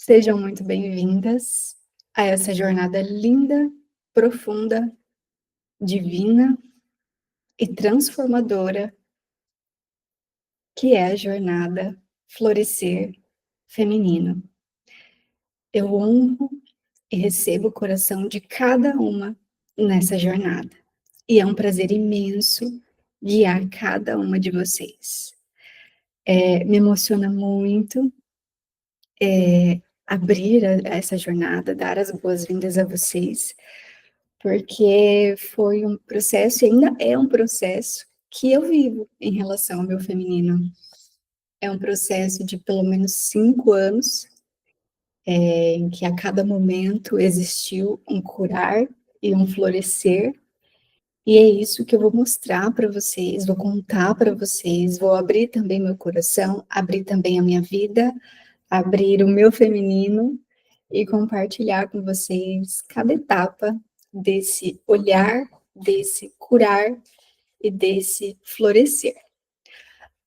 Sejam muito bem-vindas a essa jornada linda, profunda, divina e transformadora, que é a jornada Florescer Feminino. Eu honro e recebo o coração de cada uma nessa jornada. E é um prazer imenso guiar cada uma de vocês. Me emociona muito abrir essa jornada, dar as boas-vindas a vocês, porque foi um processo e ainda é um processo que eu vivo em relação ao meu feminino. É um processo de pelo menos 5 anos, em que a cada momento existiu um curar e um florescer, e é isso que eu vou mostrar para vocês, vou contar para vocês, vou abrir também meu coração, abrir também a minha vida, abrir o meu feminino e compartilhar com vocês cada etapa desse olhar, desse curar e desse florescer.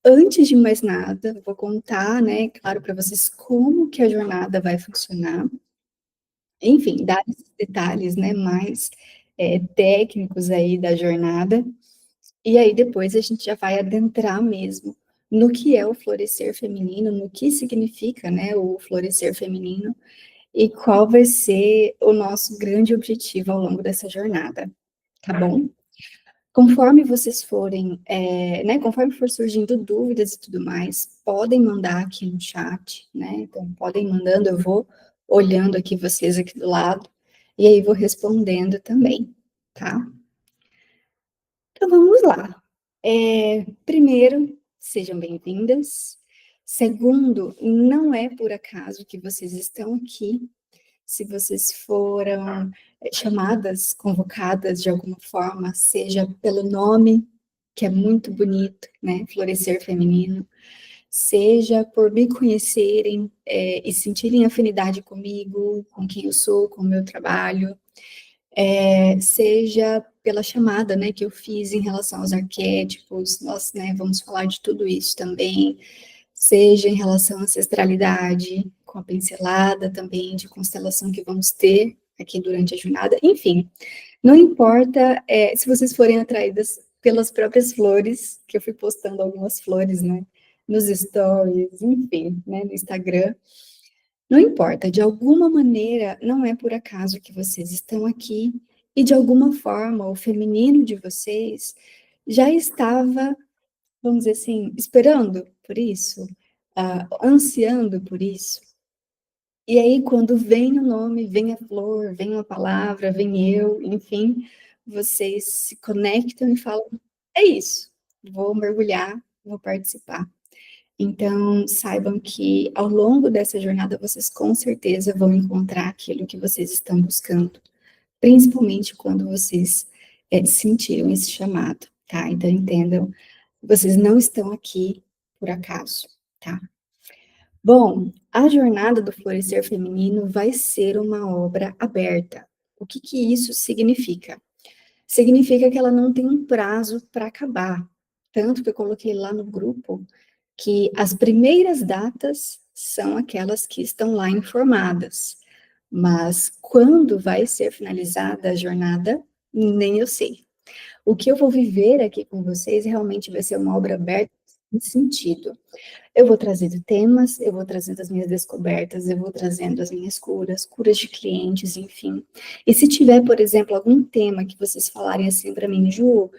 Antes de mais nada, vou contar, né, claro, para vocês como que a jornada vai funcionar. Enfim, dar esses detalhes, né, mais técnicos aí da jornada. E aí depois a gente já vai adentrar mesmo no que é o florescer feminino, no que significa, né, o florescer feminino e qual vai ser o nosso grande objetivo ao longo dessa jornada, tá bom? Conforme vocês forem, né, conforme for surgindo dúvidas e tudo mais, podem mandar aqui no chat, né, então podem mandando, eu vou olhando aqui vocês aqui do lado, e aí vou respondendo também, tá? Então vamos lá. Primeiro, sejam bem-vindas. Segundo, não é por acaso que vocês estão aqui. Se vocês foram chamadas, convocadas de alguma forma, seja pelo nome, que é muito bonito, né, Florescer Feminino, seja por me conhecerem e sentirem afinidade comigo, com quem eu sou, com o meu trabalho, seja pela chamada, né, que eu fiz em relação aos arquétipos, nós, né, vamos falar de tudo isso também, seja em relação à ancestralidade, com a pincelada também de constelação que vamos ter aqui durante a jornada, enfim, não importa se vocês forem atraídas pelas próprias flores, que eu fui postando algumas flores, né, nos stories, enfim, né, no Instagram, não importa, de alguma maneira, não é por acaso que vocês estão aqui, e de alguma forma o feminino de vocês já estava, vamos dizer assim, esperando por isso, ansiando por isso. E aí, quando vem o nome, vem a flor, vem uma palavra, vem eu, enfim, vocês se conectam e falam: é isso, vou mergulhar, vou participar. Então, saibam que ao longo dessa jornada vocês com certeza vão encontrar aquilo que vocês estão buscando, principalmente quando vocês sentiram esse chamado, tá? Então, entendam, vocês não estão aqui por acaso, tá? Bom, a jornada do florescer feminino vai ser uma obra aberta. O que que isso significa? Significa que ela não tem um prazo para acabar. Tanto que eu coloquei lá no grupo que as primeiras datas são aquelas que estão lá informadas. Mas quando vai ser finalizada a jornada, nem eu sei. O que eu vou viver aqui com vocês realmente vai ser uma obra aberta nesse sentido. Eu vou trazendo temas, eu vou trazendo as minhas descobertas, eu vou trazendo as minhas curas, curas de clientes, enfim. E se tiver, por exemplo, algum tema que vocês falarem assim para mim, Ju,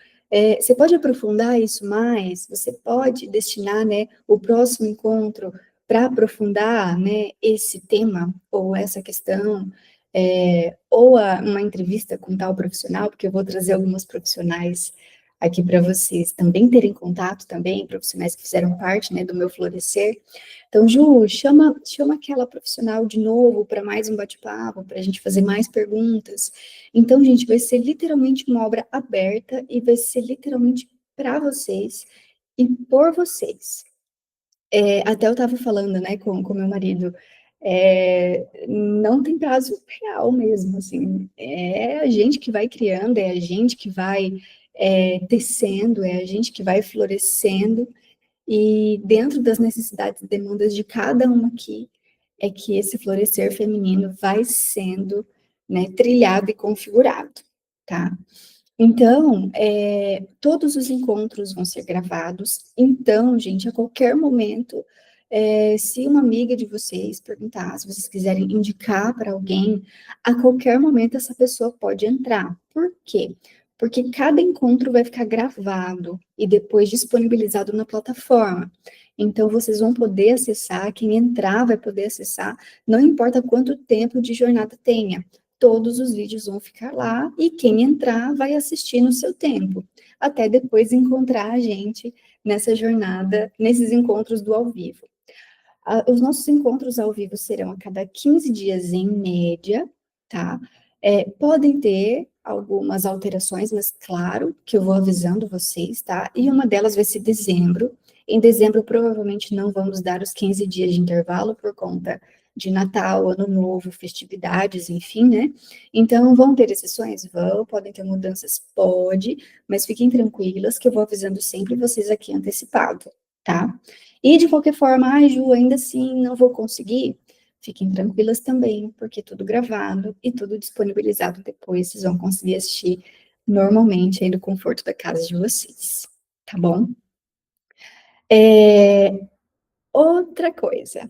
você pode aprofundar isso mais? Você pode destinar, né, o próximo encontro para aprofundar, né, esse tema ou essa questão, ou uma entrevista com tal profissional, porque eu vou trazer algumas profissionais aqui para vocês também terem contato também, profissionais que fizeram parte, né, do meu florescer. Então, Ju, chama aquela profissional de novo para mais um bate-papo, para a gente fazer mais perguntas. Então, gente, vai ser literalmente uma obra aberta e vai ser literalmente para vocês e por vocês. Até eu estava falando, né, com meu marido, não tem prazo real mesmo, assim, é a gente que vai criando, é a gente que vai tecendo, é a gente que vai florescendo, e dentro das necessidades e demandas de cada uma aqui, é que esse florescer feminino vai sendo, né, trilhado e configurado, tá? Então, todos os encontros vão ser gravados. Então, gente, a qualquer momento, se uma amiga de vocês perguntar, se vocês quiserem indicar para alguém, a qualquer momento essa pessoa pode entrar. Por quê? Porque cada encontro vai ficar gravado e depois disponibilizado na plataforma. Então, vocês vão poder acessar, quem entrar vai poder acessar, não importa quanto tempo de jornada tenha, todos os vídeos vão ficar lá e quem entrar vai assistir no seu tempo, até depois encontrar a gente nessa jornada, nesses encontros do ao vivo. Os nossos encontros ao vivo serão a cada 15 dias em média, tá? Podem ter algumas alterações, mas claro que eu vou avisando vocês, tá? E uma delas vai ser dezembro. Em dezembro, provavelmente não vamos dar os 15 dias de intervalo por conta de Natal, Ano Novo, festividades, enfim, né? Então, vão ter exceções? Vão, podem ter mudanças? Pode, mas fiquem tranquilas que eu vou avisando sempre vocês aqui antecipado, tá? E de qualquer forma, ai, Ju, ainda assim não vou conseguir. Fiquem tranquilas também, porque tudo gravado e tudo disponibilizado depois, vocês vão conseguir assistir normalmente aí do conforto da casa de vocês, tá bom? Outra coisa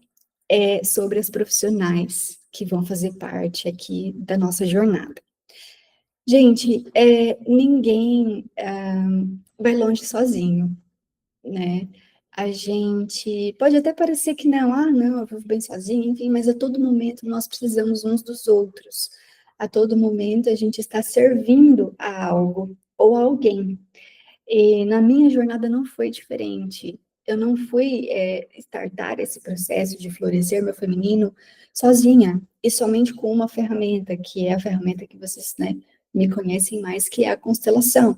é sobre as profissionais que vão fazer parte aqui da nossa jornada. Gente, ninguém vai longe sozinho, né? A gente pode até parecer que não, não, eu vivo bem sozinha, enfim, mas a todo momento nós precisamos uns dos outros. A todo momento a gente está servindo a algo ou a alguém. E na minha jornada não foi diferente. Eu não fui startar esse processo de florescer meu feminino sozinha e somente com uma ferramenta, que é a ferramenta que vocês, né, me conhecem mais, que é a constelação.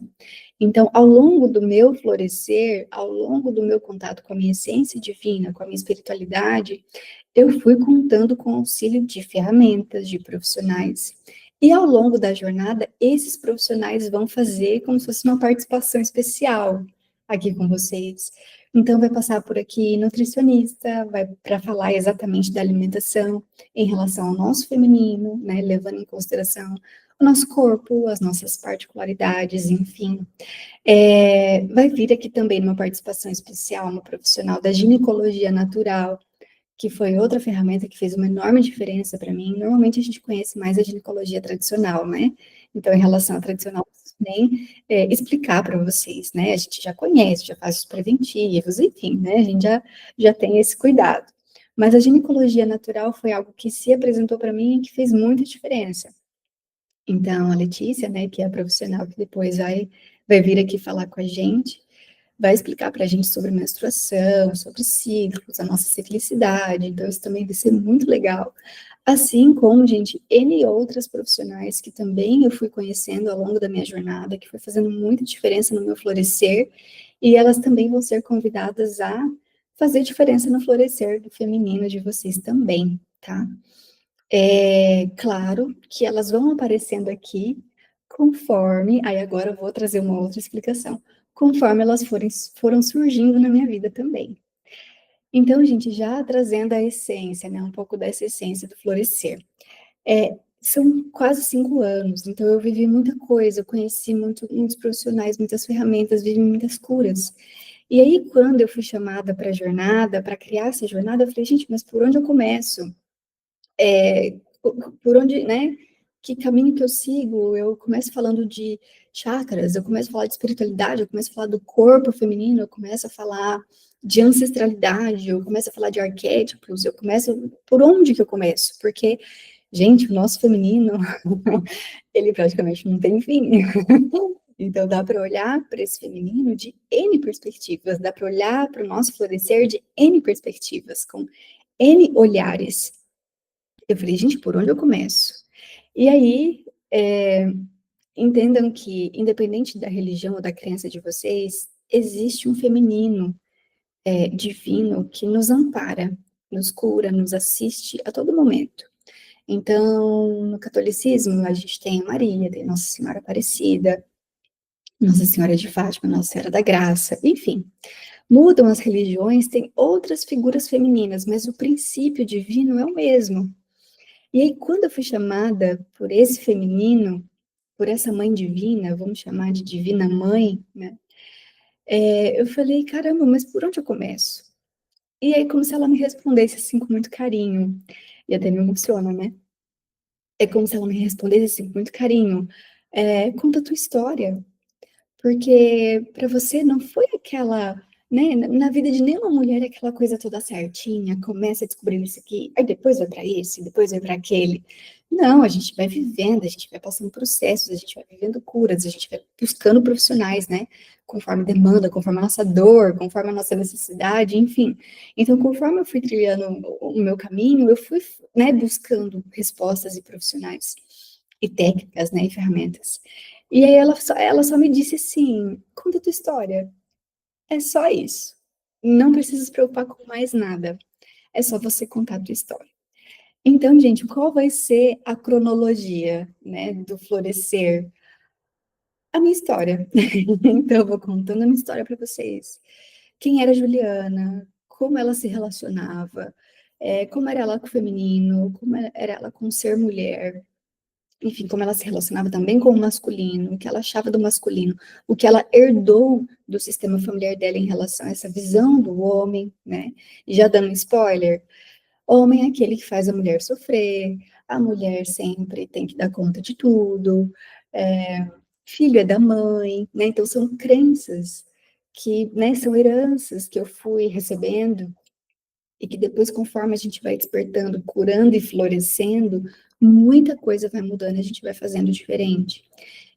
Então, ao longo do meu florescer, ao longo do meu contato com a minha essência divina, com a minha espiritualidade, eu fui contando com o auxílio de ferramentas, de profissionais. E ao longo da jornada, esses profissionais vão fazer como se fosse uma participação especial aqui com vocês. Então, vai passar por aqui nutricionista, vai para falar exatamente da alimentação em relação ao nosso feminino, né, levando em consideração o nosso corpo, as nossas particularidades, enfim. Vai vir aqui também uma participação especial, uma profissional da ginecologia natural, que foi outra ferramenta que fez uma enorme diferença para mim. Normalmente a gente conhece mais a ginecologia tradicional, né? Então, em relação à tradicional, nem explicar para vocês, né? A gente já conhece, já faz os preventivos, enfim, né? A gente já tem esse cuidado. Mas a ginecologia natural foi algo que se apresentou para mim e que fez muita diferença. Então, a Letícia, né, que é a profissional que depois vai vir aqui falar com a gente, vai explicar para a gente sobre menstruação, sobre ciclos, a nossa ciclicidade, então isso também vai ser muito legal. Assim como, gente, N outras profissionais que também eu fui conhecendo ao longo da minha jornada, que foi fazendo muita diferença no meu florescer, e elas também vão ser convidadas a fazer diferença no florescer do feminino de vocês também, tá? Claro que elas vão aparecendo aqui conforme, aí agora eu vou trazer uma outra explicação, conforme elas foram surgindo na minha vida também. Então, gente, já trazendo a essência, né, um pouco dessa essência do florescer. São quase 5 anos, então eu vivi muita coisa, eu conheci muitos profissionais, muitas ferramentas, vivi muitas curas. E aí, quando eu fui chamada para a jornada, para criar essa jornada, eu falei, gente, mas por onde eu começo? Por onde, né? Que caminho que eu sigo? Eu começo falando de chakras, eu começo a falar de espiritualidade, eu começo a falar do corpo feminino, eu começo a falar de ancestralidade, eu começo a falar de arquétipos, eu começo. Por onde que eu começo? Porque, gente, o nosso feminino, ele praticamente não tem fim. Então, dá para olhar para esse feminino de N perspectivas, dá para olhar para o nosso florescer de N perspectivas, com N olhares. Eu falei, gente, por onde eu começo? E aí, entendam que, independente da religião ou da crença de vocês, existe um feminino divino que nos ampara, nos cura, nos assiste a todo momento. Então, no catolicismo, a gente tem a Maria, tem Nossa Senhora Aparecida, Nossa Senhora de Fátima, Nossa Senhora da Graça, enfim. Mudam as religiões, tem outras figuras femininas, mas o princípio divino é o mesmo. E aí, quando eu fui chamada por esse feminino, por essa mãe divina, vamos chamar de divina mãe, né? Eu falei, caramba, mas por onde eu começo? E aí, como se ela me respondesse assim com muito carinho, e até me emociona, né? É como se ela me respondesse assim com muito carinho, conta a tua história, porque para você não foi aquela, né, na vida de nenhuma mulher é aquela coisa toda certinha, começa descobrindo isso aqui, aí depois vai para esse, depois vai para aquele. Não, a gente vai vivendo, a gente vai passando processos, a gente vai vivendo curas, a gente vai buscando profissionais, né, conforme demanda, conforme a nossa dor, conforme a nossa necessidade, enfim. Então, conforme eu fui trilhando o meu caminho, eu fui, né, buscando respostas e profissionais e técnicas, né, e ferramentas. E aí ela só me disse assim: conta a tua história. É só isso. Não precisa se preocupar com mais nada. É só você contar a tua história. Então, gente, qual vai ser a cronologia, né, do florescer? A minha história. Então, eu vou contando a minha história para vocês. Quem era a Juliana? Como ela se relacionava? Como era ela com o feminino? Como era ela com ser mulher? Enfim, como ela se relacionava também com o masculino, o que ela achava do masculino, o que ela herdou do sistema familiar dela em relação a essa visão do homem, né? E já dando um spoiler, homem é aquele que faz a mulher sofrer, a mulher sempre tem que dar conta de tudo, filho é da mãe, né? Então são crenças que, né, são heranças que eu fui recebendo e que depois, conforme a gente vai despertando, curando e florescendo, muita coisa vai mudando, a gente vai fazendo diferente.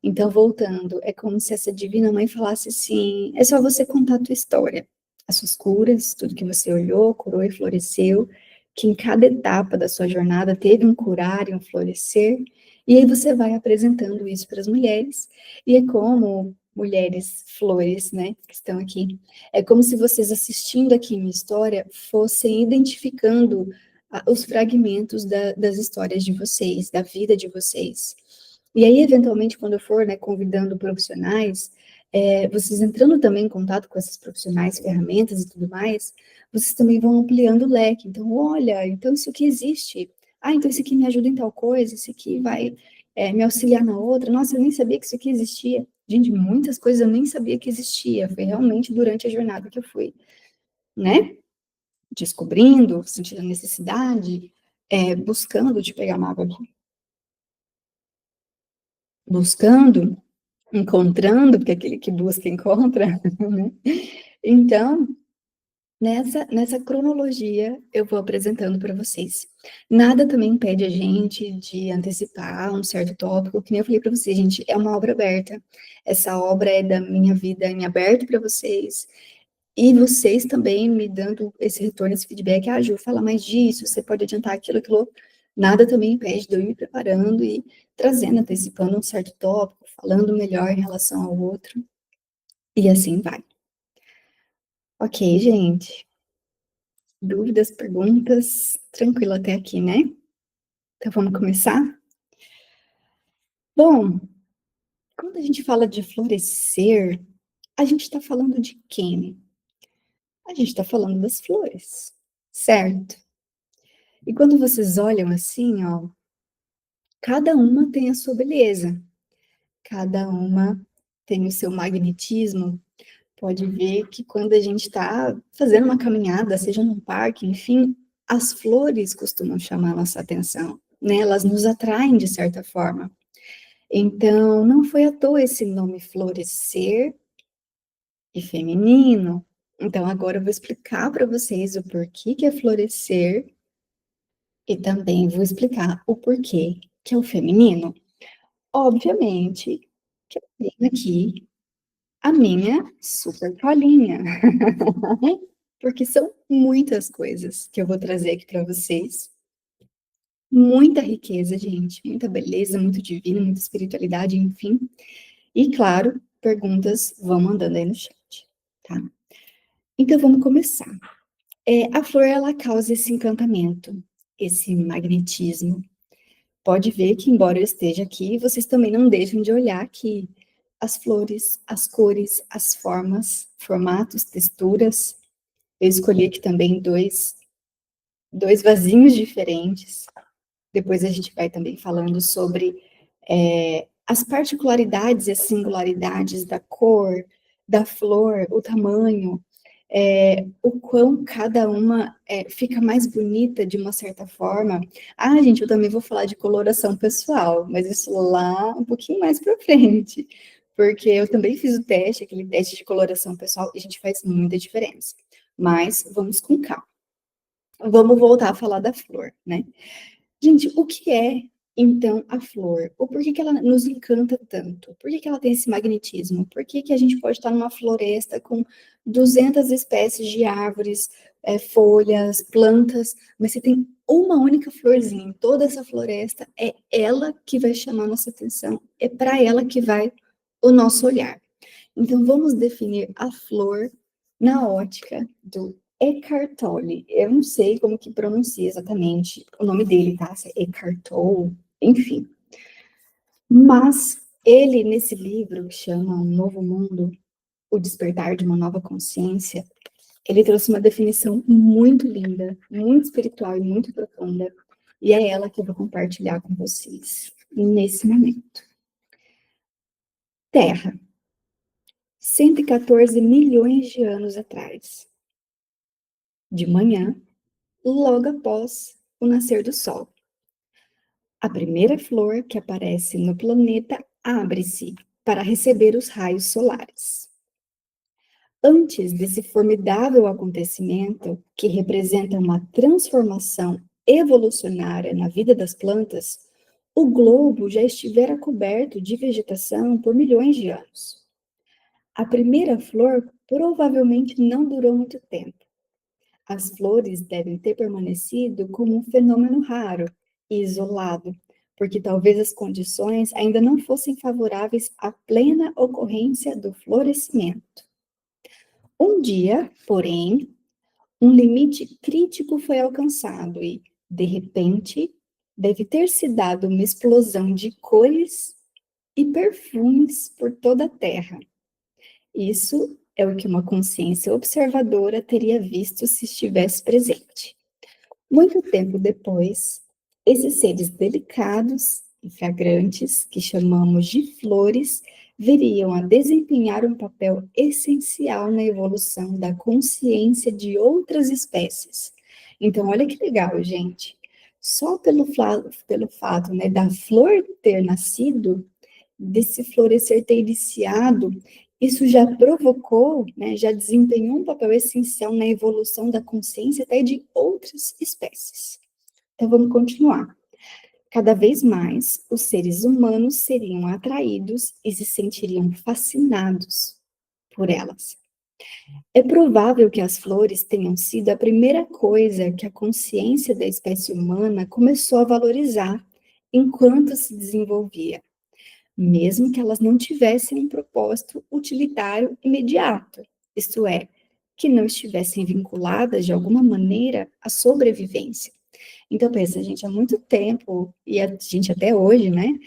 Então, voltando, é como se essa divina mãe falasse assim: é só você contar a tua história, as suas curas, tudo que você olhou, curou e floresceu, que em cada etapa da sua jornada teve um curar e um florescer, e aí você vai apresentando isso para as mulheres, e é como mulheres flores, né, que estão aqui. É como se vocês assistindo aqui minha história fossem identificando os fragmentos das histórias de vocês, da vida de vocês. E aí, eventualmente, quando eu for, né, convidando profissionais, vocês entrando também em contato com esses profissionais, ferramentas e tudo mais, vocês também vão ampliando o leque. Então, olha, então isso aqui existe. Ah, então isso aqui me ajuda em tal coisa, isso aqui vai, me auxiliar na outra. Nossa, eu nem sabia que isso aqui existia. Gente, muitas coisas eu nem sabia que existia. Foi realmente durante a jornada que eu fui, né? Descobrindo, sentindo a necessidade, buscando de pegar uma água aqui. Buscando, encontrando, porque aquele que busca encontra, né? Então, nessa cronologia, eu vou apresentando para vocês. Nada também impede a gente de antecipar um certo tópico, que nem eu falei para vocês, gente, é uma obra aberta. Essa obra é da minha vida em aberto para vocês. E vocês também me dando esse retorno, esse feedback, Ju, fala mais disso, você pode adiantar aquilo, aquilo outro. Nada também impede de eu ir me preparando e trazendo, antecipando um certo tópico, falando melhor em relação ao outro, e assim vai. Ok, gente. Dúvidas, perguntas? Tranquilo até aqui, né? Então vamos começar? Bom, quando a gente fala de florescer, a gente está falando de quem? A gente está falando das flores, certo? E quando vocês olham assim, ó, cada uma tem a sua beleza, cada uma tem o seu magnetismo. Pode ver que quando a gente está fazendo uma caminhada, seja num parque, enfim, as flores costumam chamar a nossa atenção, né? Elas nos atraem de certa forma. Então, não foi à toa esse nome florescer e feminino. Então, agora eu vou explicar para vocês o porquê que é florescer e também vou explicar o porquê que é o feminino. Obviamente que eu tenho aqui a minha super colinha, porque são muitas coisas que eu vou trazer aqui para vocês. Muita riqueza, gente, muita beleza, muito divino, muita espiritualidade, enfim. E claro, perguntas vão mandando aí no chat, tá? Então vamos começar. A flor ela causa esse encantamento, esse magnetismo. Pode ver que embora eu esteja aqui, vocês também não deixem de olhar aqui as flores, as cores, as formas, formatos, texturas. Eu escolhi aqui também dois vasinhos diferentes. Depois a gente vai também falando sobre as particularidades e as singularidades da cor, da flor, o tamanho, o quão cada uma fica mais bonita de uma certa forma. Ah, gente, eu também vou falar de coloração pessoal, mas isso lá um pouquinho mais para frente, porque eu também fiz o teste, aquele teste de coloração pessoal, e a gente faz muita diferença. Mas vamos com calma. Vamos voltar a falar da flor, né? Gente, o que é, então, a flor? Ou por que que ela nos encanta tanto? Por que que ela tem esse magnetismo? Por que que a gente pode estar numa floresta com 200 espécies de árvores, folhas, plantas, mas você tem uma única florzinha em toda essa floresta, é ela que vai chamar a nossa atenção, é para ela que vai o nosso olhar. Então, vamos definir a flor na ótica do Eckhart Tolle. Eu não sei como que pronuncia exatamente o nome dele, tá? Se é Eckhart Tolle, enfim. Mas ele, nesse livro que chama Um Novo Mundo, O Despertar de uma Nova Consciência, ele trouxe uma definição muito linda, muito espiritual e muito profunda, e é ela que eu vou compartilhar com vocês nesse momento. Terra, 114 milhões de anos atrás. De manhã, logo após o nascer do sol. A primeira flor que aparece no planeta abre-se para receber os raios solares. Antes desse formidável acontecimento, que representa uma transformação evolucionária na vida das plantas, o globo já estivera coberto de vegetação por milhões de anos. A primeira flor provavelmente não durou muito tempo. As flores devem ter permanecido como um fenômeno raro e isolado, porque talvez as condições ainda não fossem favoráveis à plena ocorrência do florescimento. Um dia, porém, um limite crítico foi alcançado e, de repente, deve ter se dado uma explosão de cores e perfumes por toda a Terra. Isso é o que uma consciência observadora teria visto se estivesse presente. Muito tempo depois, esses seres delicados e fragrantes, que chamamos de flores, viriam a desempenhar um papel essencial na evolução da consciência de outras espécies. Então, olha que legal, gente. Só pelo fato, né, da flor ter nascido, desse florescer ter iniciado, isso já provocou, né, já desempenhou um papel essencial na evolução da consciência até de outras espécies. Então, vamos continuar. Cada vez mais, os seres humanos seriam atraídos e se sentiriam fascinados por elas. É provável que as flores tenham sido a primeira coisa que a consciência da espécie humana começou a valorizar enquanto se desenvolvia, mesmo que elas não tivessem um propósito utilitário imediato, isto é, que não estivessem vinculadas de alguma maneira à sobrevivência. Então, pensa, gente, há muito tempo, e a gente até hoje, né,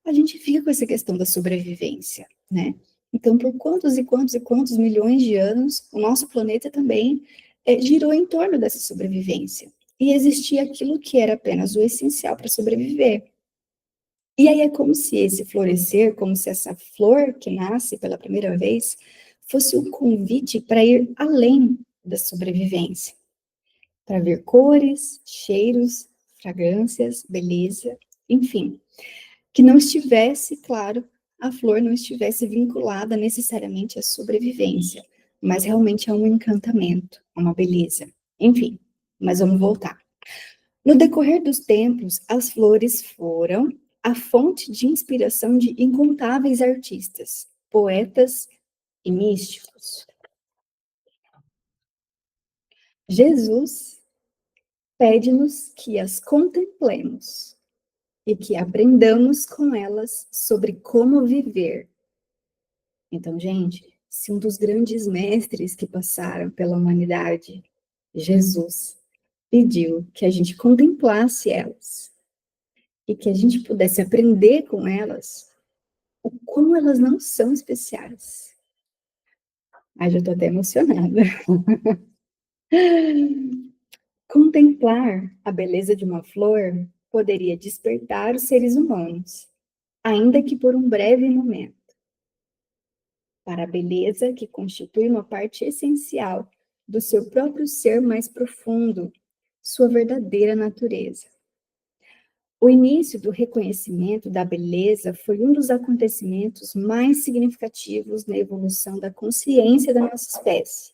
a gente fica com essa questão da sobrevivência, né? Então, por quantos e quantos e quantos milhões de anos, o nosso planeta também girou em torno dessa sobrevivência. E existia aquilo que era apenas o essencial para sobreviver. E aí é como se esse florescer, como se essa flor que nasce pela primeira vez, fosse um convite para ir além da sobrevivência, para ver cores, cheiros, fragrâncias, beleza, enfim, que não estivesse, claro, a flor não estivesse vinculada necessariamente à sobrevivência, mas realmente a um encantamento, a uma beleza, enfim, mas vamos voltar. No decorrer dos tempos, as flores foram a fonte de inspiração de incontáveis artistas, poetas e místicos. Jesus pede-nos que as contemplemos e que aprendamos com elas sobre como viver. Então, gente, se um dos grandes mestres que passaram pela humanidade, Jesus, pediu que a gente contemplasse elas e que a gente pudesse aprender com elas, como elas não são especiais. Ai, já tô até emocionada. Contemplar a beleza de uma flor poderia despertar os seres humanos, ainda que por um breve momento, para a beleza que constitui uma parte essencial do seu próprio ser mais profundo, sua verdadeira natureza. O início do reconhecimento da beleza foi um dos acontecimentos mais significativos na evolução da consciência da nossa espécie.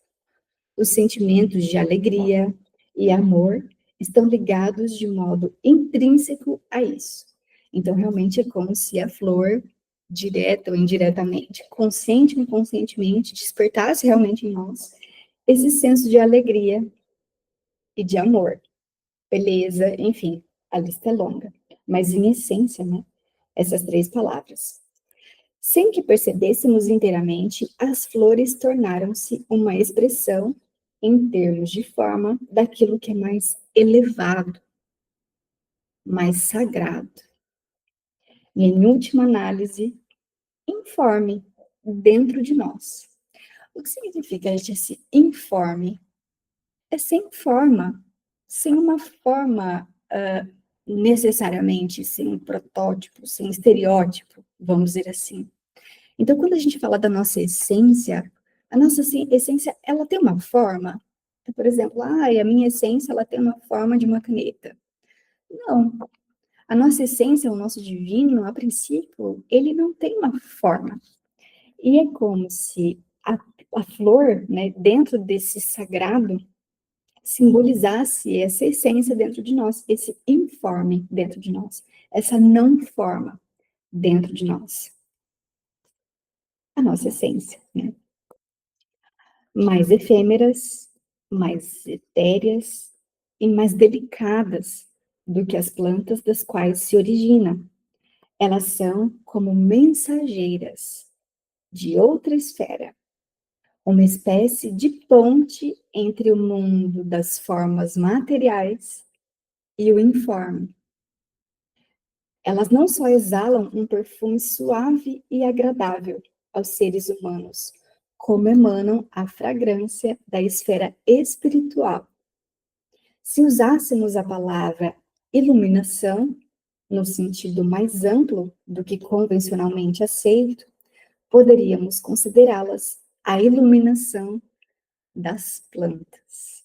Os sentimentos de alegria e amor estão ligados de modo intrínseco a isso. Então, realmente é como se a flor, direta ou indiretamente, consciente ou inconscientemente, despertasse realmente em nós esse senso de alegria e de amor, beleza, enfim, a lista é longa. Mas, em essência, né, essas três palavras. Sem que percebêssemos inteiramente, as flores tornaram-se uma expressão, em termos de forma, daquilo que é mais elevado, mais sagrado. E, em última análise, informe dentro de nós. O que significa esse informe? É sem forma, sem uma forma necessariamente, sem um protótipo, sem estereótipo, vamos dizer assim. Então, quando a gente fala da nossa essência, a nossa essência, ela tem uma forma. Então, por exemplo, a minha essência, ela tem uma forma de uma caneta. Não. A nossa essência, o nosso divino, a princípio, ele não tem uma forma. E é como se a flor, né, dentro desse sagrado, simbolizasse essa essência dentro de nós, esse informe dentro de nós, essa não forma dentro de nós. A nossa essência, né? Mais efêmeras, mais etéreas e mais delicadas do que as plantas das quais se origina. Elas são como mensageiras de outra esfera, uma espécie de ponte entre o mundo das formas materiais e o informe. Elas não só exalam um perfume suave e agradável aos seres humanos, como emanam a fragrância da esfera espiritual. Se usássemos a palavra iluminação, no sentido mais amplo do que convencionalmente aceito, poderíamos considerá-las a iluminação das plantas.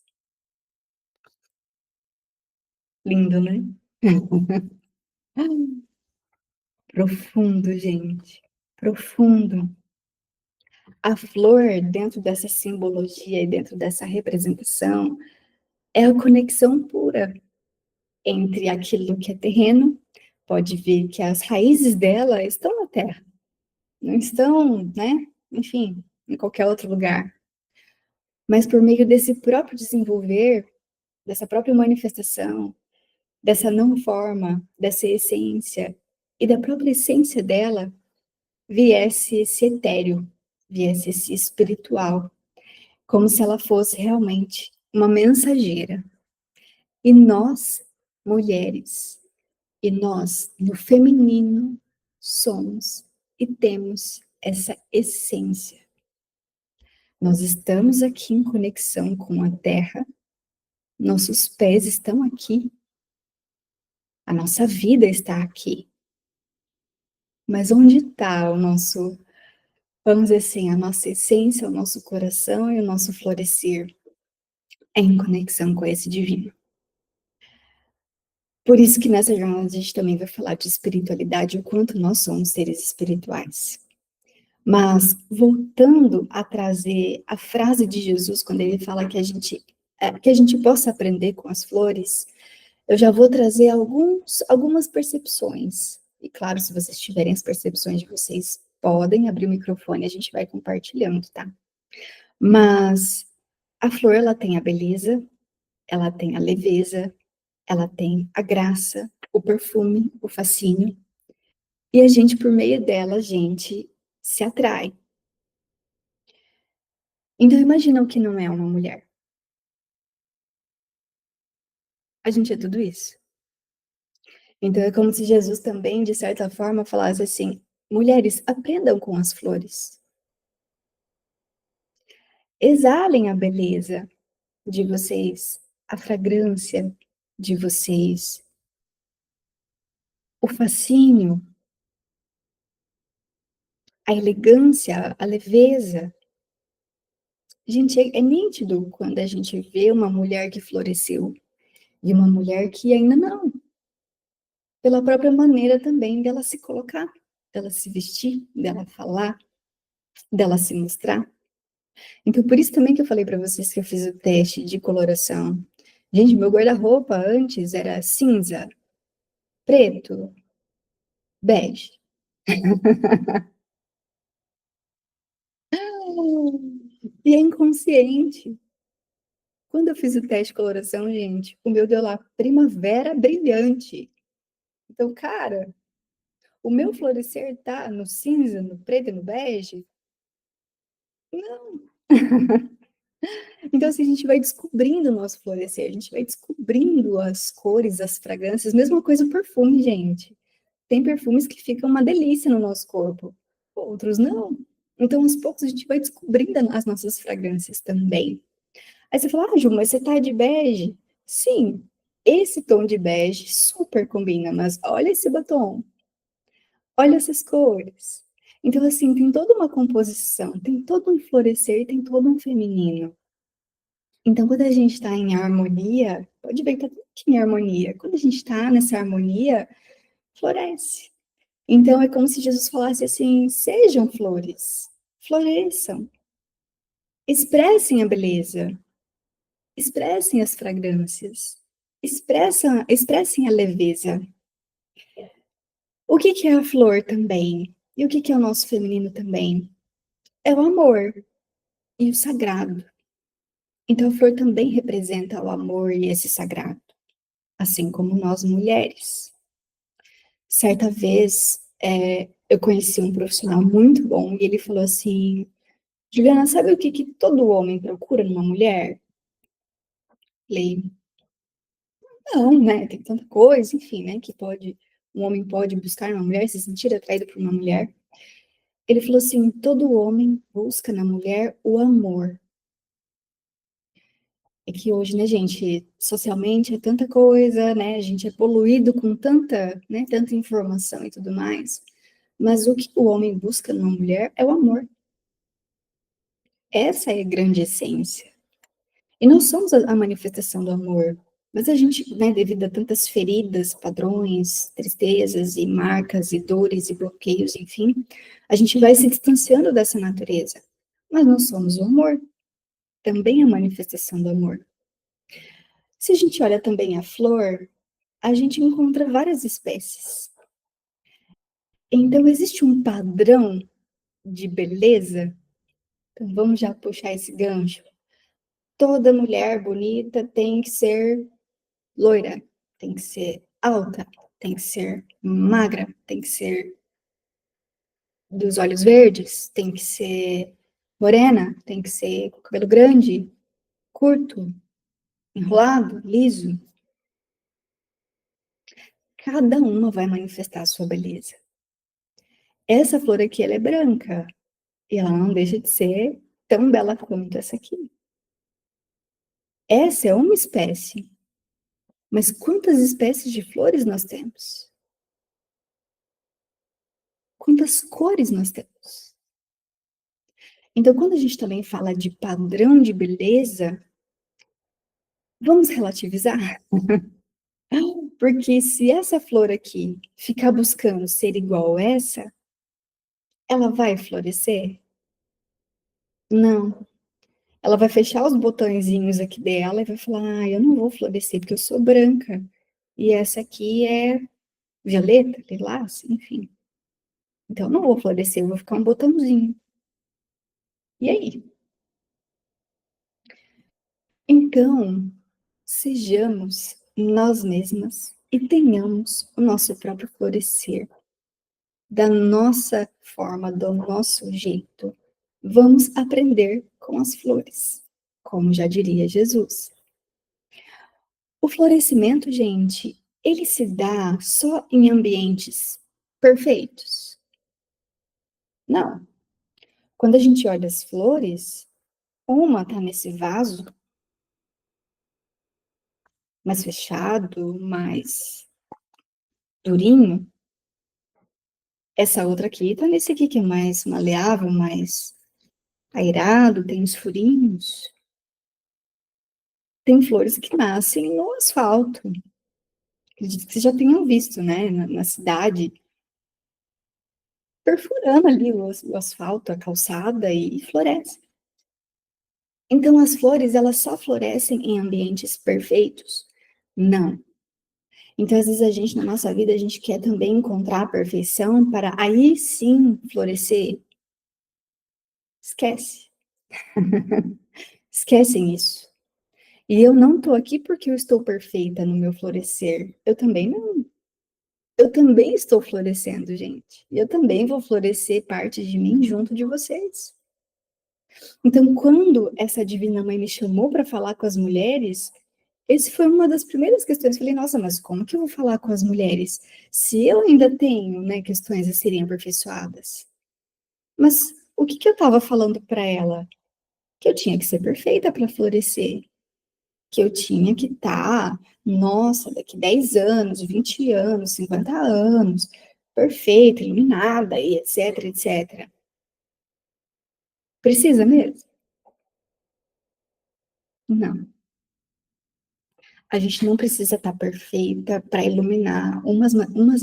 Lindo, né? Profundo, gente. Profundo. A flor, dentro dessa simbologia e dentro dessa representação, é a conexão pura entre aquilo que é terreno, pode ver que as raízes dela estão na terra, não estão, né, enfim, em qualquer outro lugar. Mas por meio desse próprio desenvolver, dessa própria manifestação, dessa não forma, dessa essência, e da própria essência dela, viesse esse etéreo, viesse esse espiritual, como se ela fosse realmente uma mensageira. E nós, mulheres, e nós, no feminino, somos e temos essa essência. Nós estamos aqui em conexão com a Terra, nossos pés estão aqui, a nossa vida está aqui. Mas onde está o nosso, vamos dizer assim, a nossa essência, o nosso coração e o nosso florescer? É em conexão com esse divino. Por isso que nessa jornada a gente também vai falar de espiritualidade, o quanto nós somos seres espirituais. Mas, voltando a trazer a frase de Jesus, quando ele fala que a gente possa aprender com as flores, eu já vou trazer algumas percepções. E claro, se vocês tiverem as percepções de vocês, podem abrir o microfone, a gente vai compartilhando, tá? Mas a flor, ela tem a beleza, ela tem a leveza, ela tem a graça, o perfume, o fascínio. E a gente, por meio dela, a gente se atrai. Então, imagina o que não é uma mulher. A gente é tudo isso. Então, é como se Jesus também, de certa forma, falasse assim, Mulheres, aprendam com as flores. Exalem a beleza de vocês, a fragrância de vocês, o fascínio, a elegância, a leveza. Gente, é nítido quando a gente vê uma mulher que floresceu e uma mulher que ainda não, pela própria maneira também dela se colocar, dela se vestir, dela falar, dela se mostrar. Então, por isso também que eu falei para vocês que eu fiz o teste de coloração. Gente, meu guarda-roupa antes era cinza, preto, bege. E é inconsciente. Quando eu fiz o teste de coloração, gente, o meu deu lá primavera brilhante. Então, cara, o meu florescer tá no cinza, no preto e no bege? Não. Então, assim, a gente vai descobrindo o nosso florescer, a gente vai descobrindo as cores, as fragrâncias, mesma coisa o perfume, gente. Tem perfumes que ficam uma delícia no nosso corpo, outros não. Então, aos poucos, a gente vai descobrindo as nossas fragrâncias também. Aí você fala, ah, Ju, mas você tá de bege? Sim, esse tom de bege super combina, mas olha esse batom, olha essas cores. Então, assim, tem toda uma composição, tem todo um florescer, tem todo um feminino. Então, quando a gente está em harmonia, pode ver que está tudo aqui em harmonia. Quando a gente está nessa harmonia, floresce. Então, é como se Jesus falasse assim: sejam flores, floresçam, expressem a beleza, expressem as fragrâncias, expressem a leveza. O que que é a flor também? E o que que é o nosso feminino também? É o amor e o sagrado. Então, a flor também representa o amor e esse sagrado, assim como nós mulheres. Certa vez, eu conheci um profissional muito bom e ele falou assim: Juliana, sabe o que, que todo homem procura numa mulher? Falei, não, né? Tem tanta coisa, enfim, né? Que um homem pode buscar numa mulher, se sentir atraído por uma mulher. Ele falou assim: todo homem busca na mulher o amor. É que hoje, né, gente, socialmente é tanta coisa, né? A gente é poluído com tanta, né, tanta informação e tudo mais. Mas o que o homem busca numa mulher é o amor. Essa é a grande essência. E nós somos a manifestação do amor. Mas a gente, né, devido a tantas feridas, padrões, tristezas e marcas e dores e bloqueios, enfim, a gente vai se distanciando dessa natureza. Mas nós somos o amor, também a manifestação do amor. Se a gente olha também a flor, a gente encontra várias espécies. Então, existe um padrão de beleza? Então, vamos já puxar esse gancho. Toda mulher bonita tem que ser loira, tem que ser alta, tem que ser magra, tem que ser dos olhos verdes, tem que ser morena, tem que ser com cabelo grande, curto, enrolado, liso. Cada uma vai manifestar a sua beleza. Essa flor aqui, ela é branca, e ela não deixa de ser tão bela quanto essa aqui. Essa é uma espécie, mas quantas espécies de flores nós temos? Quantas cores nós temos? Então, quando a gente também fala de padrão de beleza, vamos relativizar? Porque se essa flor aqui ficar buscando ser igual a essa, ela vai florescer? Não. Ela vai fechar os botõezinhos aqui dela e vai falar: ah, eu não vou florescer porque eu sou branca. E essa aqui é violeta, lilás, enfim. Então, eu não vou florescer, eu vou ficar um botãozinho. E aí? Então, sejamos nós mesmas e tenhamos o nosso próprio florescer, da nossa forma, do nosso jeito. Vamos aprender com as flores, como já diria Jesus. O florescimento, gente, ele se dá só em ambientes perfeitos? Não. Quando a gente olha as flores, uma tá nesse vaso mais fechado, mais durinho. Essa outra aqui tá nesse aqui que é mais maleável, mais airado, tem os furinhos. Tem flores que nascem no asfalto. Acredito que vocês já tenham visto, né? Na cidade, perfurando ali o asfalto, a calçada e floresce. Então, as flores, elas só florescem em ambientes perfeitos? Não. Então, às vezes, a gente, na nossa vida, a gente quer também encontrar a perfeição para aí sim florescer. Esquece. Esquecem isso. E eu não estou aqui porque eu estou perfeita no meu florescer. Eu também não. Eu também estou florescendo, gente. E eu também vou florescer parte de mim junto de vocês. Então, quando essa Divina Mãe me chamou para falar com as mulheres, esse foi uma das primeiras questões. Falei, nossa, mas como que eu vou falar com as mulheres se eu ainda tenho, né, questões a serem aperfeiçoadas? Mas o que eu estava falando para ela? Que eu tinha que ser perfeita para florescer, que eu tinha que estar, nossa, daqui 10 anos, 20 anos, 50 anos, perfeita, iluminada, e etc, etc. Precisa mesmo? Não. A gente não precisa estar perfeita para iluminar umas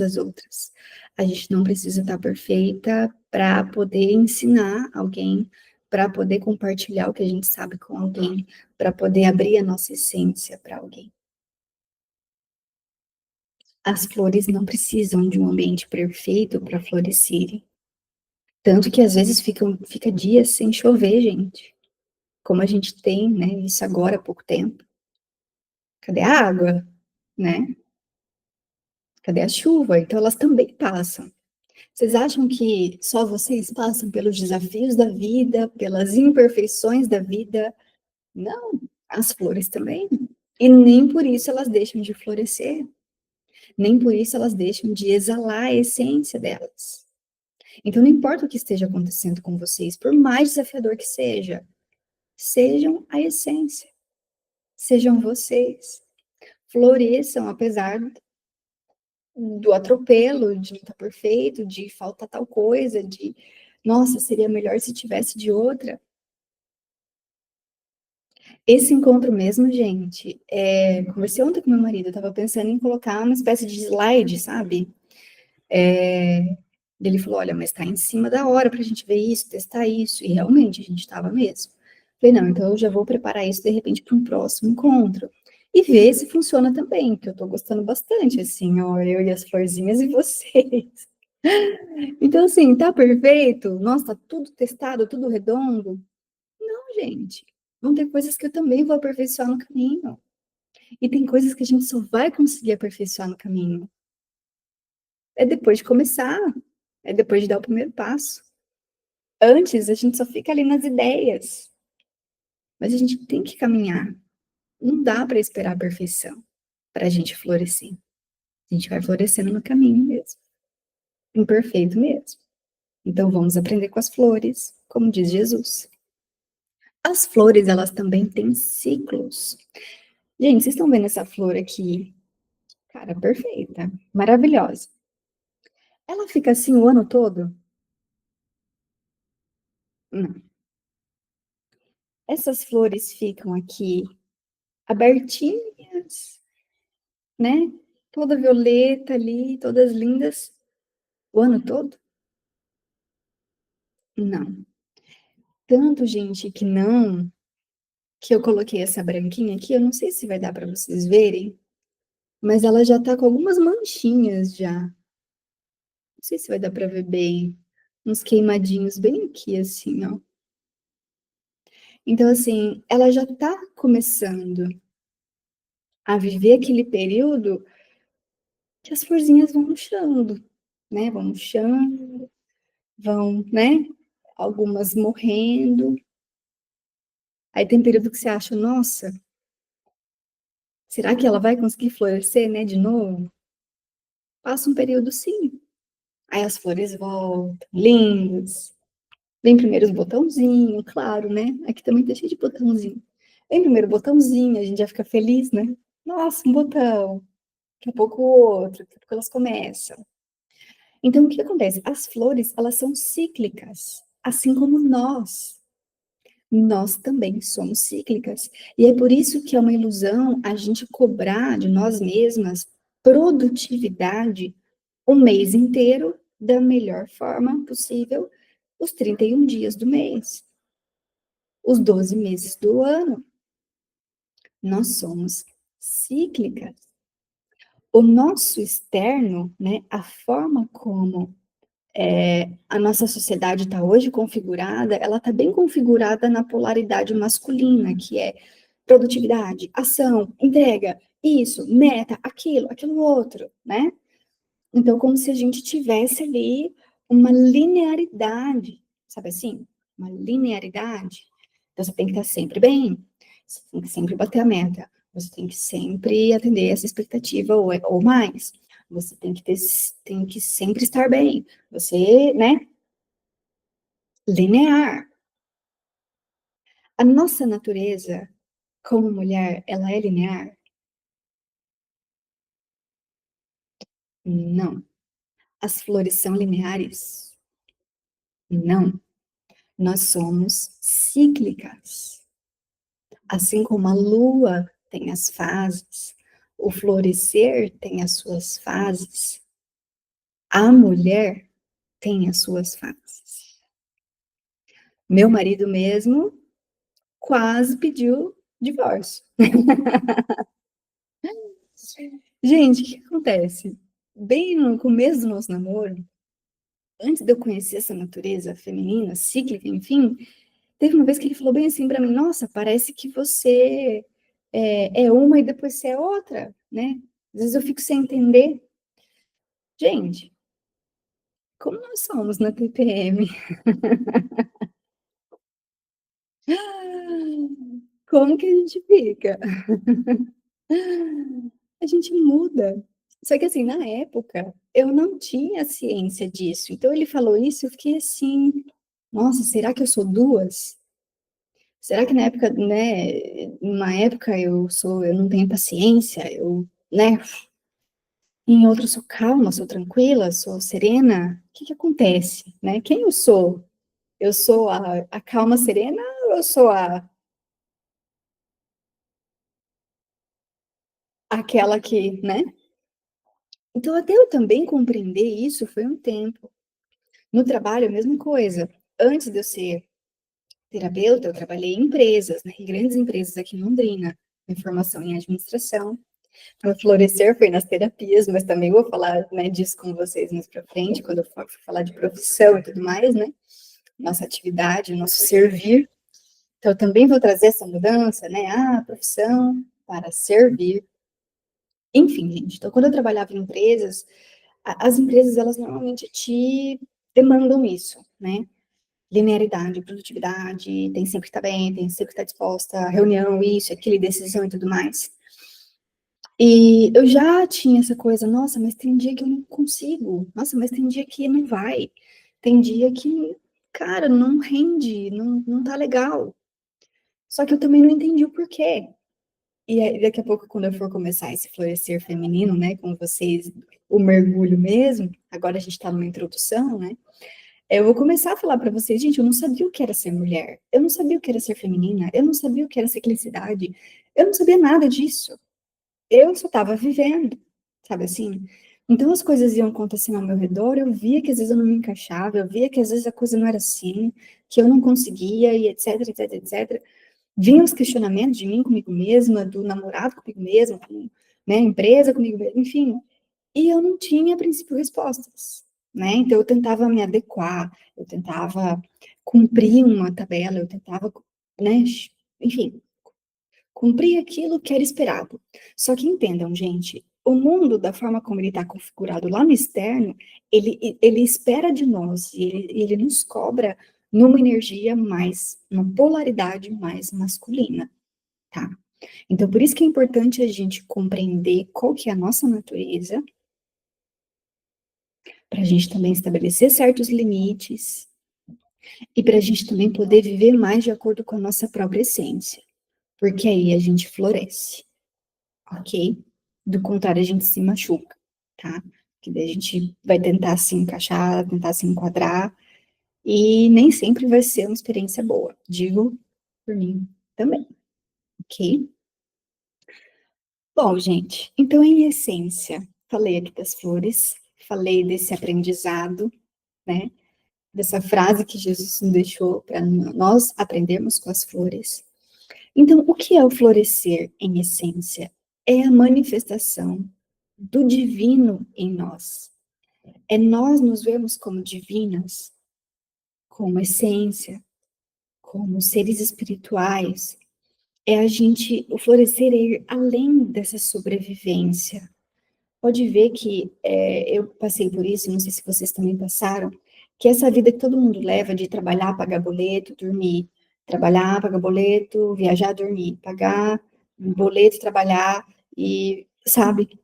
às outras. A gente não precisa estar perfeita para poder ensinar alguém, para poder compartilhar o que a gente sabe com alguém, para poder abrir a nossa essência para alguém. As flores não precisam de um ambiente perfeito para florescerem. Tanto que às vezes fica dias sem chover, gente. Como a gente tem, né, isso agora há pouco tempo. Cadê a água, né? Cadê a chuva? Então elas também passam. Vocês acham que só vocês passam pelos desafios da vida, pelas imperfeições da vida? Não, as flores também. E nem por isso elas deixam de florescer. Nem por isso elas deixam de exalar a essência delas. Então, não importa o que esteja acontecendo com vocês, por mais desafiador que seja, sejam a essência, sejam vocês. Floresçam, apesar do atropelo, de não estar perfeito, de faltar tal coisa, de, nossa, seria melhor se tivesse de outra. Esse encontro mesmo, gente, conversei ontem com meu marido, eu estava pensando em colocar uma espécie de slide, sabe? Ele falou, olha, mas está em cima da hora para a gente ver isso, testar isso, e realmente a gente estava mesmo. Falei, não, então eu já vou preparar isso de repente para um próximo encontro. E ver se funciona também, porque eu estou gostando bastante, assim, ó, eu e as florzinhas e vocês. Então, assim, tá perfeito? Nossa, tá tudo testado, tudo redondo? Não, gente. Vão ter coisas que eu também vou aperfeiçoar no caminho. E tem coisas que a gente só vai conseguir aperfeiçoar no caminho. É depois de começar, é depois de dar o primeiro passo. Antes, a gente só fica ali nas ideias. Mas a gente tem que caminhar. Não dá para esperar a perfeição para a gente florescer. A gente vai florescendo no caminho mesmo. Imperfeito mesmo. Então vamos aprender com as flores, como diz Jesus. As flores, elas também têm ciclos. Gente, vocês estão vendo essa flor aqui? Cara, perfeita, maravilhosa. Ela fica assim o ano todo? Não. Essas flores ficam aqui abertinhas, né? Toda violeta ali, todas lindas, o ano todo? Não. Tanto, gente, que não, que eu coloquei essa branquinha aqui, eu não sei se vai dar para vocês verem, mas ela já tá com algumas manchinhas já. Não sei se vai dar para ver bem. Uns queimadinhos bem aqui, assim, ó. Então, assim, ela já tá começando a viver aquele período que as florzinhas vão murchando, né? Vão murchando, vão, né? Algumas morrendo. Aí tem período que você acha, nossa, será que ela vai conseguir florescer, né, de novo? Passa um período sim. Aí as flores voltam, lindas, Vem primeiro os botãozinhos, claro, né? Aqui também tá cheio de botãozinho. Vem primeiro o botãozinho, a gente já fica feliz, né? Nossa, um botão. Daqui a pouco o outro, daqui a pouco elas começam. Então, o que acontece? As flores, elas são cíclicas, assim como nós. Nós também somos cíclicas. E é por isso que é uma ilusão a gente cobrar de nós mesmas produtividade o mês inteiro da melhor forma possível, os 31 dias do mês, os 12 meses do ano. Nós somos cíclicas. O nosso externo, né, a forma como a nossa sociedade está hoje configurada, ela está bem configurada na polaridade masculina, que é produtividade, ação, entrega, isso, meta, aquilo outro, né? Então, como se a gente tivesse ali uma linearidade, sabe assim? Uma linearidade. Então, você tem que estar sempre bem, você tem que sempre bater a meta, você tem que sempre atender essa expectativa ou mais. Você tem que sempre estar bem. Você, né? Linear. A nossa natureza, como mulher, ela é linear? Não. As flores são lineares? Não. Nós somos cíclicas. Assim como a lua tem as fases, o florescer tem as suas fases, a mulher tem as suas fases. Meu marido mesmo quase pediu divórcio. Gente, o que acontece? Bem no começo do nosso namoro, antes de eu conhecer essa natureza feminina, cíclica, enfim, teve uma vez que ele falou bem assim para mim: Nossa, parece que você é uma e depois você é outra, né? Às vezes eu fico sem entender. Gente, como nós somos na TPM? Como que a gente fica? A gente muda. Só que assim, na época, eu não tinha ciência disso. Então ele falou isso, eu fiquei assim, nossa, será que eu sou duas? Será que na época, né, numa época eu não tenho paciência, né, em outra eu sou calma, sou tranquila, sou serena? O que que acontece, né? Quem eu sou? Eu sou a calma serena ou eu sou aquela que, né? Então, até eu também compreender isso foi um tempo. No trabalho, a mesma coisa. Antes de eu ser terapeuta, eu trabalhei em empresas, né, em grandes empresas aqui em Londrina, em formação em administração. Meu florescer foi nas terapias, mas também vou falar, né, disso com vocês mais para frente, quando eu for falar de profissão e tudo mais, né? Nossa atividade, nosso servir. Então, eu também vou trazer essa mudança, né? Ah, profissão para servir. Enfim, gente. Então, quando eu trabalhava em empresas, as empresas, elas normalmente te demandam isso, né? Linearidade, produtividade, tem sempre que estar bem, tem sempre que estar disposta, reunião, isso, aquilo, decisão e tudo mais. E eu já tinha essa coisa, nossa, mas tem dia que eu não consigo, nossa, mas tem dia que não vai, tem dia que, cara, não rende, não tá legal. Só que eu também não entendi o porquê. E aí, daqui a pouco, quando eu for começar esse florescer feminino, né, com vocês, o mergulho mesmo, agora a gente tá numa introdução, né, eu vou começar a falar para vocês, gente, eu não sabia o que era ser mulher, eu não sabia o que era ser feminina, eu não sabia o que era ciclicidade, eu não sabia nada disso. Eu só estava vivendo, sabe assim? Então as coisas iam acontecendo ao meu redor, eu via que às vezes eu não me encaixava, eu via que às vezes a coisa não era assim, que eu não conseguia, e etc, etc, etc. Vinham os questionamentos de mim comigo mesma, do namorado comigo mesma, com, né, empresa comigo mesma, enfim. E eu não tinha, a princípio, respostas, né? Então eu tentava me adequar, eu tentava cumprir uma tabela, eu tentava, né, enfim, cumprir aquilo que era esperado. Só que entendam, gente, o mundo, da forma como ele está configurado lá no externo, ele espera de nós, e ele nos cobra numa energia mais, uma polaridade mais masculina, tá? Então, por isso que é importante a gente compreender qual que é a nossa natureza, para a gente também estabelecer certos limites, E para a gente também poder viver mais de acordo com a nossa própria essência, porque aí a gente floresce, ok? Do contrário, a gente se machuca, tá? Que daí a gente vai tentar se encaixar, tentar se enquadrar, e nem sempre vai ser uma experiência boa, digo por mim também, ok? Bom, gente, então em essência, falei aqui das flores, falei desse aprendizado, né? Dessa frase que Jesus nos deixou para nós aprendermos com as flores. Então, o que é o florescer em essência? É a manifestação do divino em nós. É nós nos vermos como divinas, como essência, como seres espirituais. É a gente, o florescer é ir além dessa sobrevivência. Pode ver que eu passei por isso, não sei se vocês também passaram, que essa vida que todo mundo leva de trabalhar, pagar boleto, dormir, trabalhar, pagar boleto, viajar, dormir, pagar boleto, trabalhar e, sabe,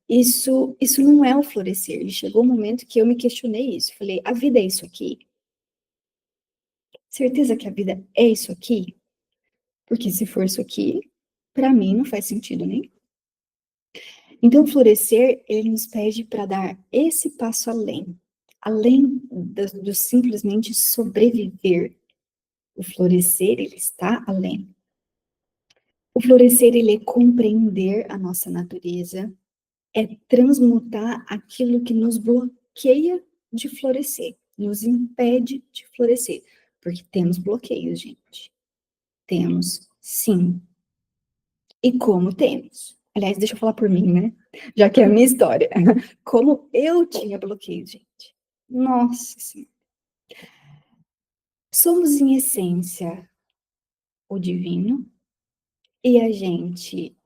isso não é o florescer. E chegou um momento que eu me questionei isso. Falei, a vida é isso aqui? Certeza que a vida é isso aqui? Porque se for isso aqui, para mim não faz sentido nenhum. Então, o florescer, ele nos pede para dar esse passo além, além do simplesmente sobreviver. O florescer, ele está além. O florescer, ele é compreender a nossa natureza, é transmutar aquilo que nos bloqueia de florescer, nos impede de florescer. Porque temos bloqueios, gente. Temos, sim. E como temos? Aliás, deixa eu falar por mim, né? Já que é a minha história. Como eu tinha bloqueio, gente. Nossa Senhora. Somos, em essência, o divino e a gente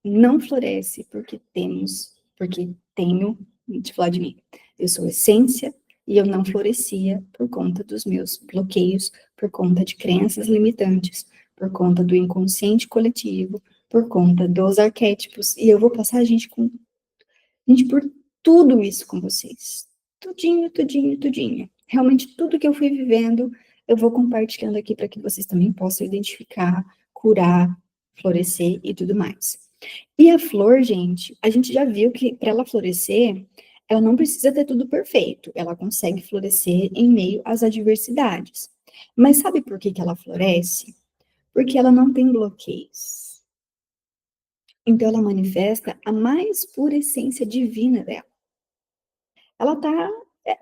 não floresce porque tenho, de falar de mim. Eu sou essência e eu não florescia por conta dos meus bloqueios, por conta de crenças limitantes, por conta do inconsciente coletivo, por conta dos arquétipos. E eu vou passar, gente, por tudo isso com vocês. Tudinho, tudinho, tudinho. Realmente, tudo que eu fui vivendo, eu vou compartilhando aqui para que vocês também possam identificar, curar, florescer e tudo mais. E a flor, gente, a gente já viu que para ela florescer, ela não precisa ter tudo perfeito. Ela consegue florescer em meio às adversidades. Mas sabe por que que ela floresce? Porque ela não tem bloqueios. Então ela manifesta a mais pura essência divina dela.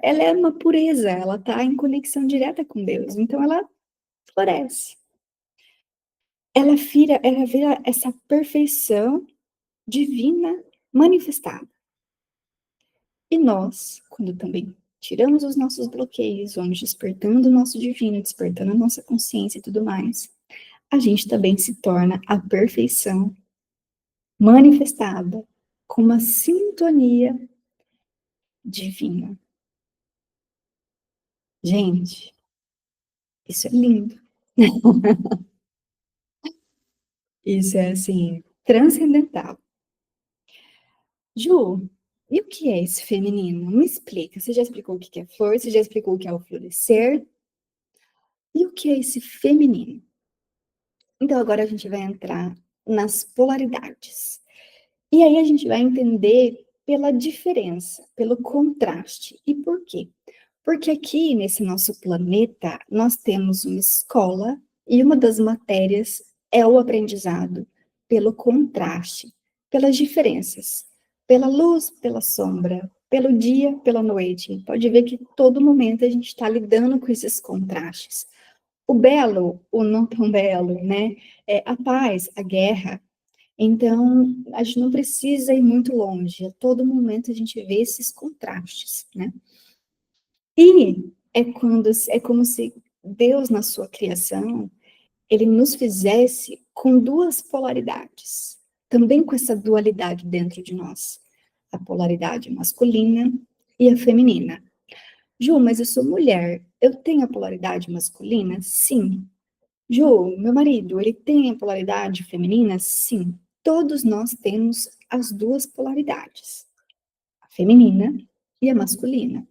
Ela é uma pureza, ela está em conexão direta com Deus, então ela floresce. Ela vira essa perfeição divina manifestada. E nós, quando também tiramos os nossos bloqueios, vamos despertando o nosso divino, despertando a nossa consciência e tudo mais, a gente também se torna a perfeição manifestada com uma sintonia divina. Gente, isso é lindo. Isso é, assim, transcendental. Ju, e o que é esse feminino? Me explica. Você já explicou o que é flor, você já explicou o que é o florescer. E o que é esse feminino? Então, agora a gente vai entrar nas polaridades. E aí a gente vai entender pela diferença, pelo contraste. E por quê? Porque aqui nesse nosso planeta nós temos uma escola e uma das matérias é o aprendizado pelo contraste, pelas diferenças, pela luz, pela sombra, pelo dia, pela noite. Pode ver que todo momento a gente está lidando com esses contrastes. O belo, o não tão belo, né? A paz, a guerra. Então, a gente não precisa ir muito longe. A todo momento a gente vê esses contrastes, né? E é como se Deus, na sua criação, ele nos fizesse com duas polaridades, também com essa dualidade dentro de nós, a polaridade masculina e a feminina. Ju, mas eu sou mulher, eu tenho a polaridade masculina? Sim. Ju, meu marido, ele tem a polaridade feminina? Sim. Todos nós temos as duas polaridades, a feminina e a masculina.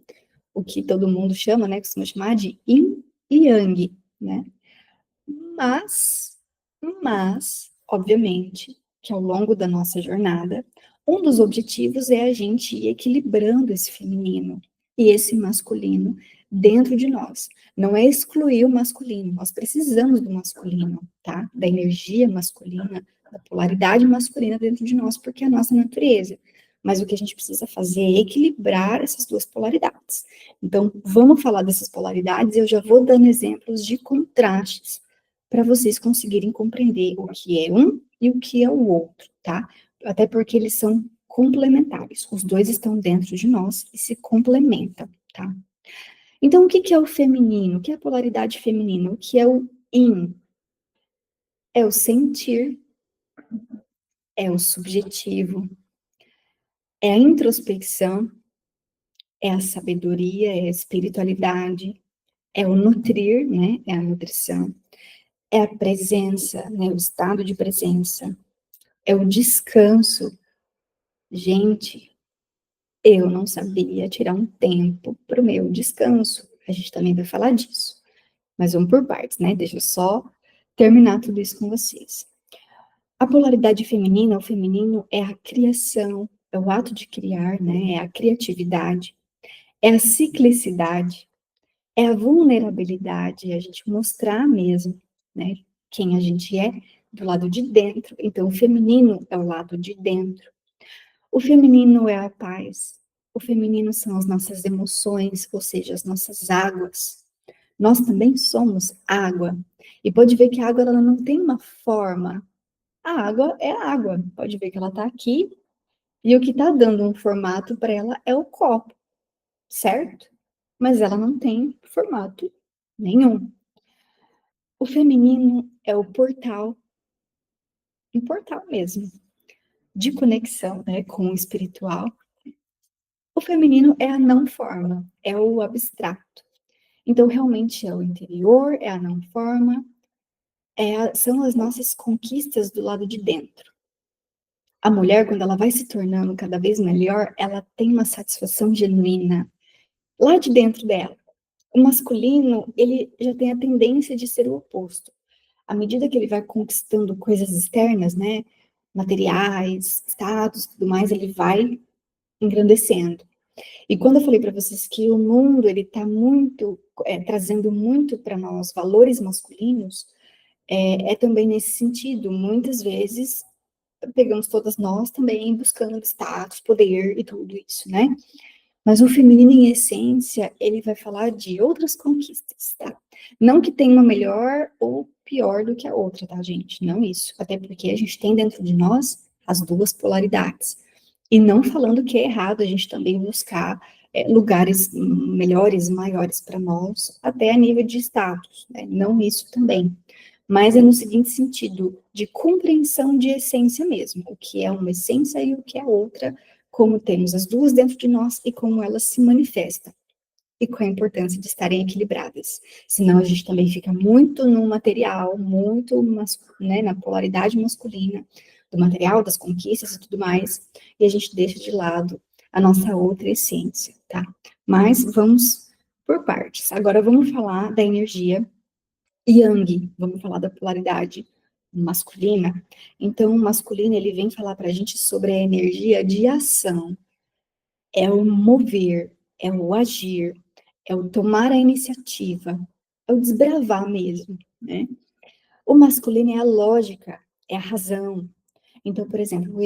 o que todo mundo chama, né, costuma chamar de yin e yang, né? Mas, obviamente, que ao longo da nossa jornada, um dos objetivos é a gente ir equilibrando esse feminino e esse masculino dentro de nós. Não é excluir o masculino, nós precisamos do masculino, tá? Da energia masculina, da polaridade masculina dentro de nós, porque é a nossa natureza. Mas o que a gente precisa fazer é equilibrar essas duas polaridades. Então, vamos falar dessas polaridades, eu já vou dando exemplos de contrastes para vocês conseguirem compreender o que é um e o que é o outro, tá? Até porque eles são complementares. Os dois estão dentro de nós e se complementam, tá? Então, o que que é o feminino? O que é a polaridade feminina? O que é o yin? É o sentir, é o subjetivo, é a introspecção, é a sabedoria, é a espiritualidade, é o nutrir, né? É a nutrição, é a presença, né? O estado de presença, é o descanso. Gente, eu não sabia tirar um tempo para o meu descanso. A gente também vai falar disso. Mas vamos por partes, né? Deixa eu só terminar tudo isso com vocês. A polaridade feminina, o feminino, é a criação, é o ato de criar, né? É a criatividade, é a ciclicidade, é a vulnerabilidade, é a gente mostrar mesmo, né? Quem a gente é do lado de dentro. Então, o feminino é o lado de dentro. O feminino é a paz. O feminino são as nossas emoções, ou seja, as nossas águas. Nós também somos água. E pode ver que a água ela não tem uma forma. A água é a água. Pode ver que ela está aqui e o que está dando um formato para ela é o copo, certo? Mas ela não tem formato nenhum. O feminino é o portal, um portal mesmo, de conexão, né, com o espiritual. O feminino é a não forma, é o abstrato. Então, realmente é o interior, é a não forma, são as nossas conquistas do lado de dentro. A mulher, quando ela vai se tornando cada vez melhor, ela tem uma satisfação genuína lá de dentro dela. O masculino, ele já tem a tendência de ser o oposto. À medida que ele vai conquistando coisas externas, né, materiais, status, tudo mais, ele vai engrandecendo. E quando eu falei para vocês que o mundo ele está muito trazendo muito para nós valores masculinos, é também nesse sentido. Muitas vezes pegamos todas nós também buscando status, poder e tudo isso, né? Mas o feminino, em essência, ele vai falar de outras conquistas, tá? Não que tenha uma melhor ou pior do que a outra, tá, gente? Não isso. Até porque a gente tem dentro de nós as duas polaridades. E não falando que é errado a gente também buscar lugares melhores, maiores para nós, até a nível de status, né? Não isso também. Mas é no seguinte sentido, de compreensão de essência mesmo, o que é uma essência e o que é outra, como temos as duas dentro de nós e como elas se manifestam. E qual a importância de estarem equilibradas. Senão a gente também fica muito no material, muito né, na polaridade masculina, do material, das conquistas e tudo mais, e a gente deixa de lado a nossa outra essência, tá? Mas vamos por partes. Agora vamos falar da energia Yang, vamos falar da polaridade masculina. Então, o masculino, ele vem falar para a gente sobre a energia de ação, é o mover, é o agir, é o tomar a iniciativa, é o desbravar mesmo, né? O masculino é a lógica, é a razão. Então, por exemplo,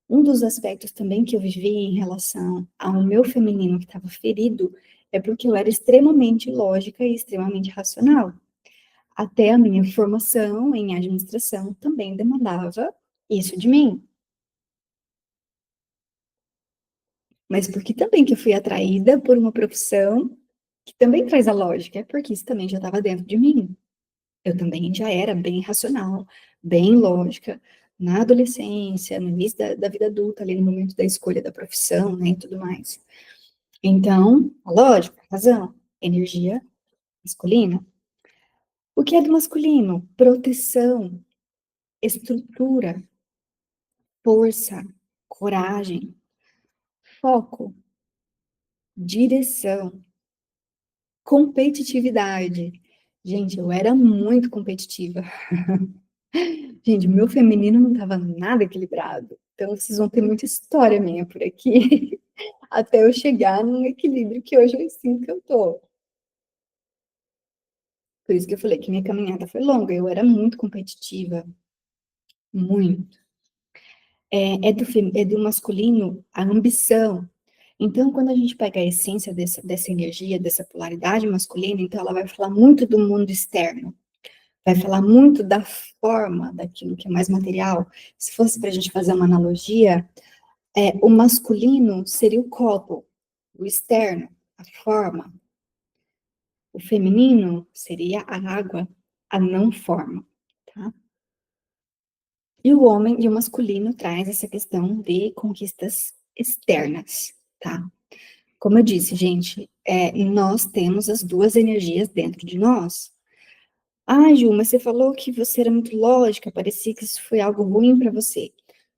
um dos aspectos também que eu vivi em relação ao meu feminino que estava ferido, é porque eu era extremamente lógica e extremamente racional. Até a minha formação em administração também demandava isso de mim. Mas porque também que eu fui atraída por uma profissão que também traz a lógica, é porque isso também já estava dentro de mim. Eu também já era bem racional, bem lógica, na adolescência, no início da vida adulta, ali no momento da escolha da profissão, né, e tudo mais. Então, a lógica, a razão, energia masculina. O que é do masculino? Proteção, estrutura, força, coragem, foco, direção. Competitividade. Gente, eu era muito competitiva. Gente, meu feminino não estava nada equilibrado. Então, vocês vão ter muita história minha por aqui, até eu chegar num equilíbrio que hoje eu sinto que eu tô. Por isso que eu falei que minha caminhada foi longa. Eu era muito competitiva, muito. É do masculino a ambição. Então, quando a gente pega a essência dessa energia, dessa polaridade masculina, então ela vai falar muito do mundo externo, vai falar muito da forma, daquilo que é mais material. Se fosse para a gente fazer uma analogia, o masculino seria o copo, o externo, a forma. O feminino seria a água, a não forma, tá? E o homem e o masculino traz essa questão de conquistas externas, tá? Como eu disse, gente, nós temos as duas energias dentro de nós. Ah, Ju, mas você falou que você era muito lógica, parecia que isso foi algo ruim para você.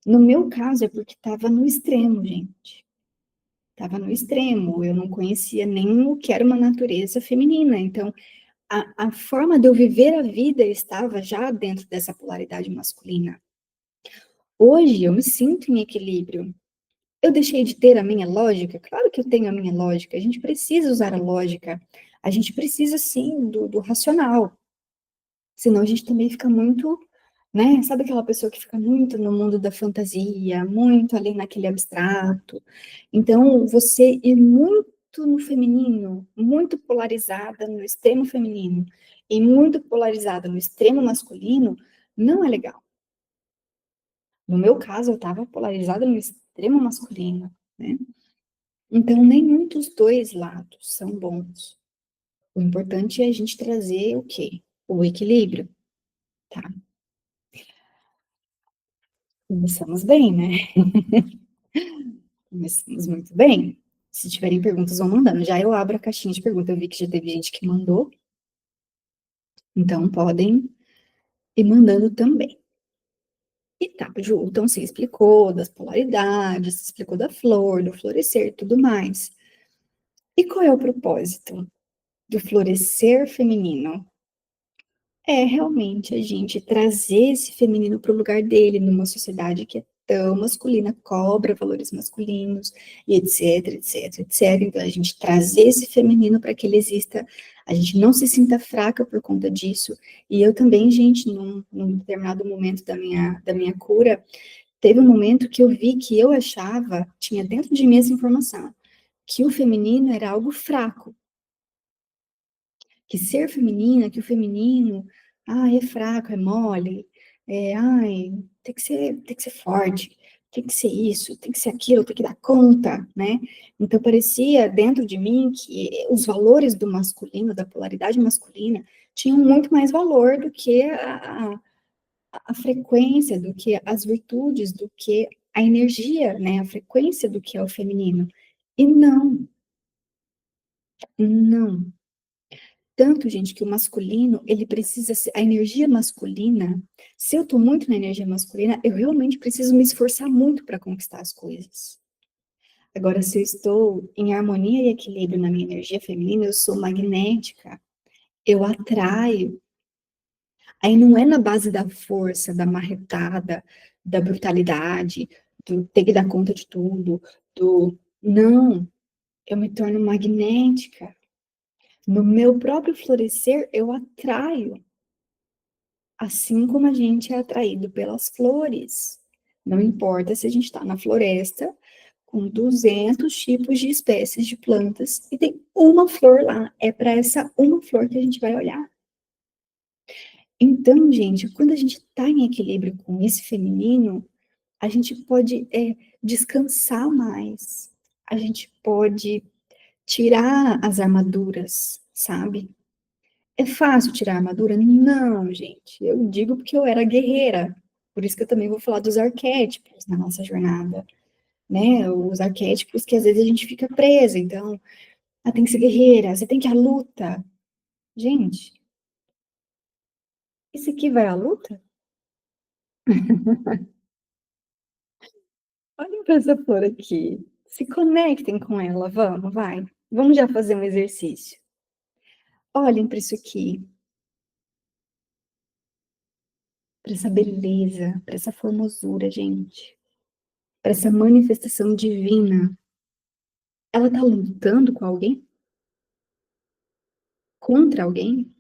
No meu caso, é porque estava no extremo, gente. Estava no extremo. Eu não conhecia nem o que era uma natureza feminina. Então, a forma de eu viver a vida estava já dentro dessa polaridade masculina. Hoje, eu me sinto em equilíbrio. Eu deixei de ter a minha lógica? Claro que eu tenho a minha lógica. A gente precisa usar a lógica. A gente precisa, sim, do racional. Senão a gente também fica muito, né? Sabe aquela pessoa que fica muito no mundo da fantasia, muito ali naquele abstrato. Então, você ir muito no feminino, muito polarizada no extremo feminino e muito polarizada no extremo masculino, não é legal. No meu caso, eu estava polarizada no extremo masculino, né? Então, nenhum dos dois lados são bons. O importante é a gente trazer o quê? O equilíbrio, tá? Começamos bem, né? Começamos muito bem. Se tiverem perguntas, vão mandando. Já eu abro a caixinha de perguntas. Eu vi que já teve gente que mandou, então podem ir mandando também. E tá, Ju, então você explicou das polaridades, explicou da flor, do florescer e tudo mais. E qual é o propósito do florescer feminino? É realmente a gente trazer esse feminino para o lugar dele numa sociedade que é tão masculina, cobra valores masculinos, e etc, etc, etc. Então, a gente trazer esse feminino para que ele exista, a gente não se sinta fraca por conta disso. E eu também, gente, num determinado momento da minha cura, teve um momento que eu vi que eu achava, tinha dentro de mim essa informação, que o feminino era algo fraco, que ser feminina, que o feminino, é fraco, é mole, tem que ser forte, tem que ser isso, tem que ser aquilo, tem que dar conta, né? Então parecia dentro de mim que os valores do masculino, da polaridade masculina, tinham muito mais valor do que a frequência, do que as virtudes, do que a energia, né? A frequência do que é o feminino. E não, não. Tanto, gente, que o masculino, ele precisa ser, a energia masculina, se eu tô muito na energia masculina, eu realmente preciso me esforçar muito para conquistar as coisas. Agora, se eu estou em harmonia e equilíbrio na minha energia feminina, eu sou magnética, eu atraio. Aí não é na base da força, da marretada, da brutalidade, do ter que dar conta de tudo, Não, eu me torno magnética. No meu próprio florescer, eu atraio. Assim como a gente é atraído pelas flores. Não importa se a gente está na floresta com 200 tipos de espécies de plantas e tem uma flor lá. É para essa uma flor que a gente vai olhar. Então, gente, quando a gente está em equilíbrio com esse feminino, a gente pode descansar mais. A gente pode tirar as armaduras, sabe? É fácil tirar a armadura? Não, gente. Eu digo porque eu era guerreira. Por isso que eu também vou falar dos arquétipos na nossa jornada, né? Os arquétipos que às vezes a gente fica presa. Então, tem que ser guerreira, você tem que ir à luta. Gente, esse aqui vai à luta? Olhem para essa flor aqui. Se conectem com ela, vamos, vai. Vamos já fazer um exercício. Olhem para isso aqui, para essa beleza, para essa formosura, gente, para essa manifestação divina. Ela está lutando com alguém? Contra alguém?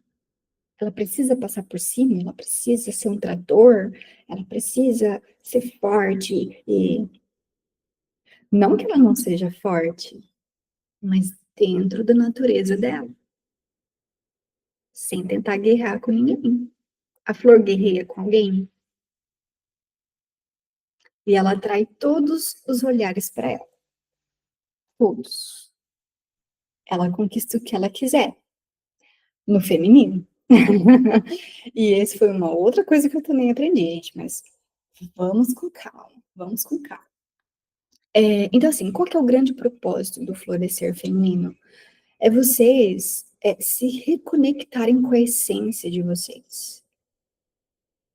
Ela precisa passar por cima, ela precisa ser um trator, ela precisa ser forte. E não que ela não seja forte, mas dentro da natureza dela, sem tentar guerrear com ninguém. A flor guerreia com alguém e ela atrai todos os olhares para ela, todos. Ela conquista o que ela quiser, no feminino. E esse foi uma outra coisa que eu também aprendi, gente, mas vamos com calma, vamos com calma. Então, assim, qual que é o grande propósito do florescer feminino? É vocês se reconectarem com a essência de vocês,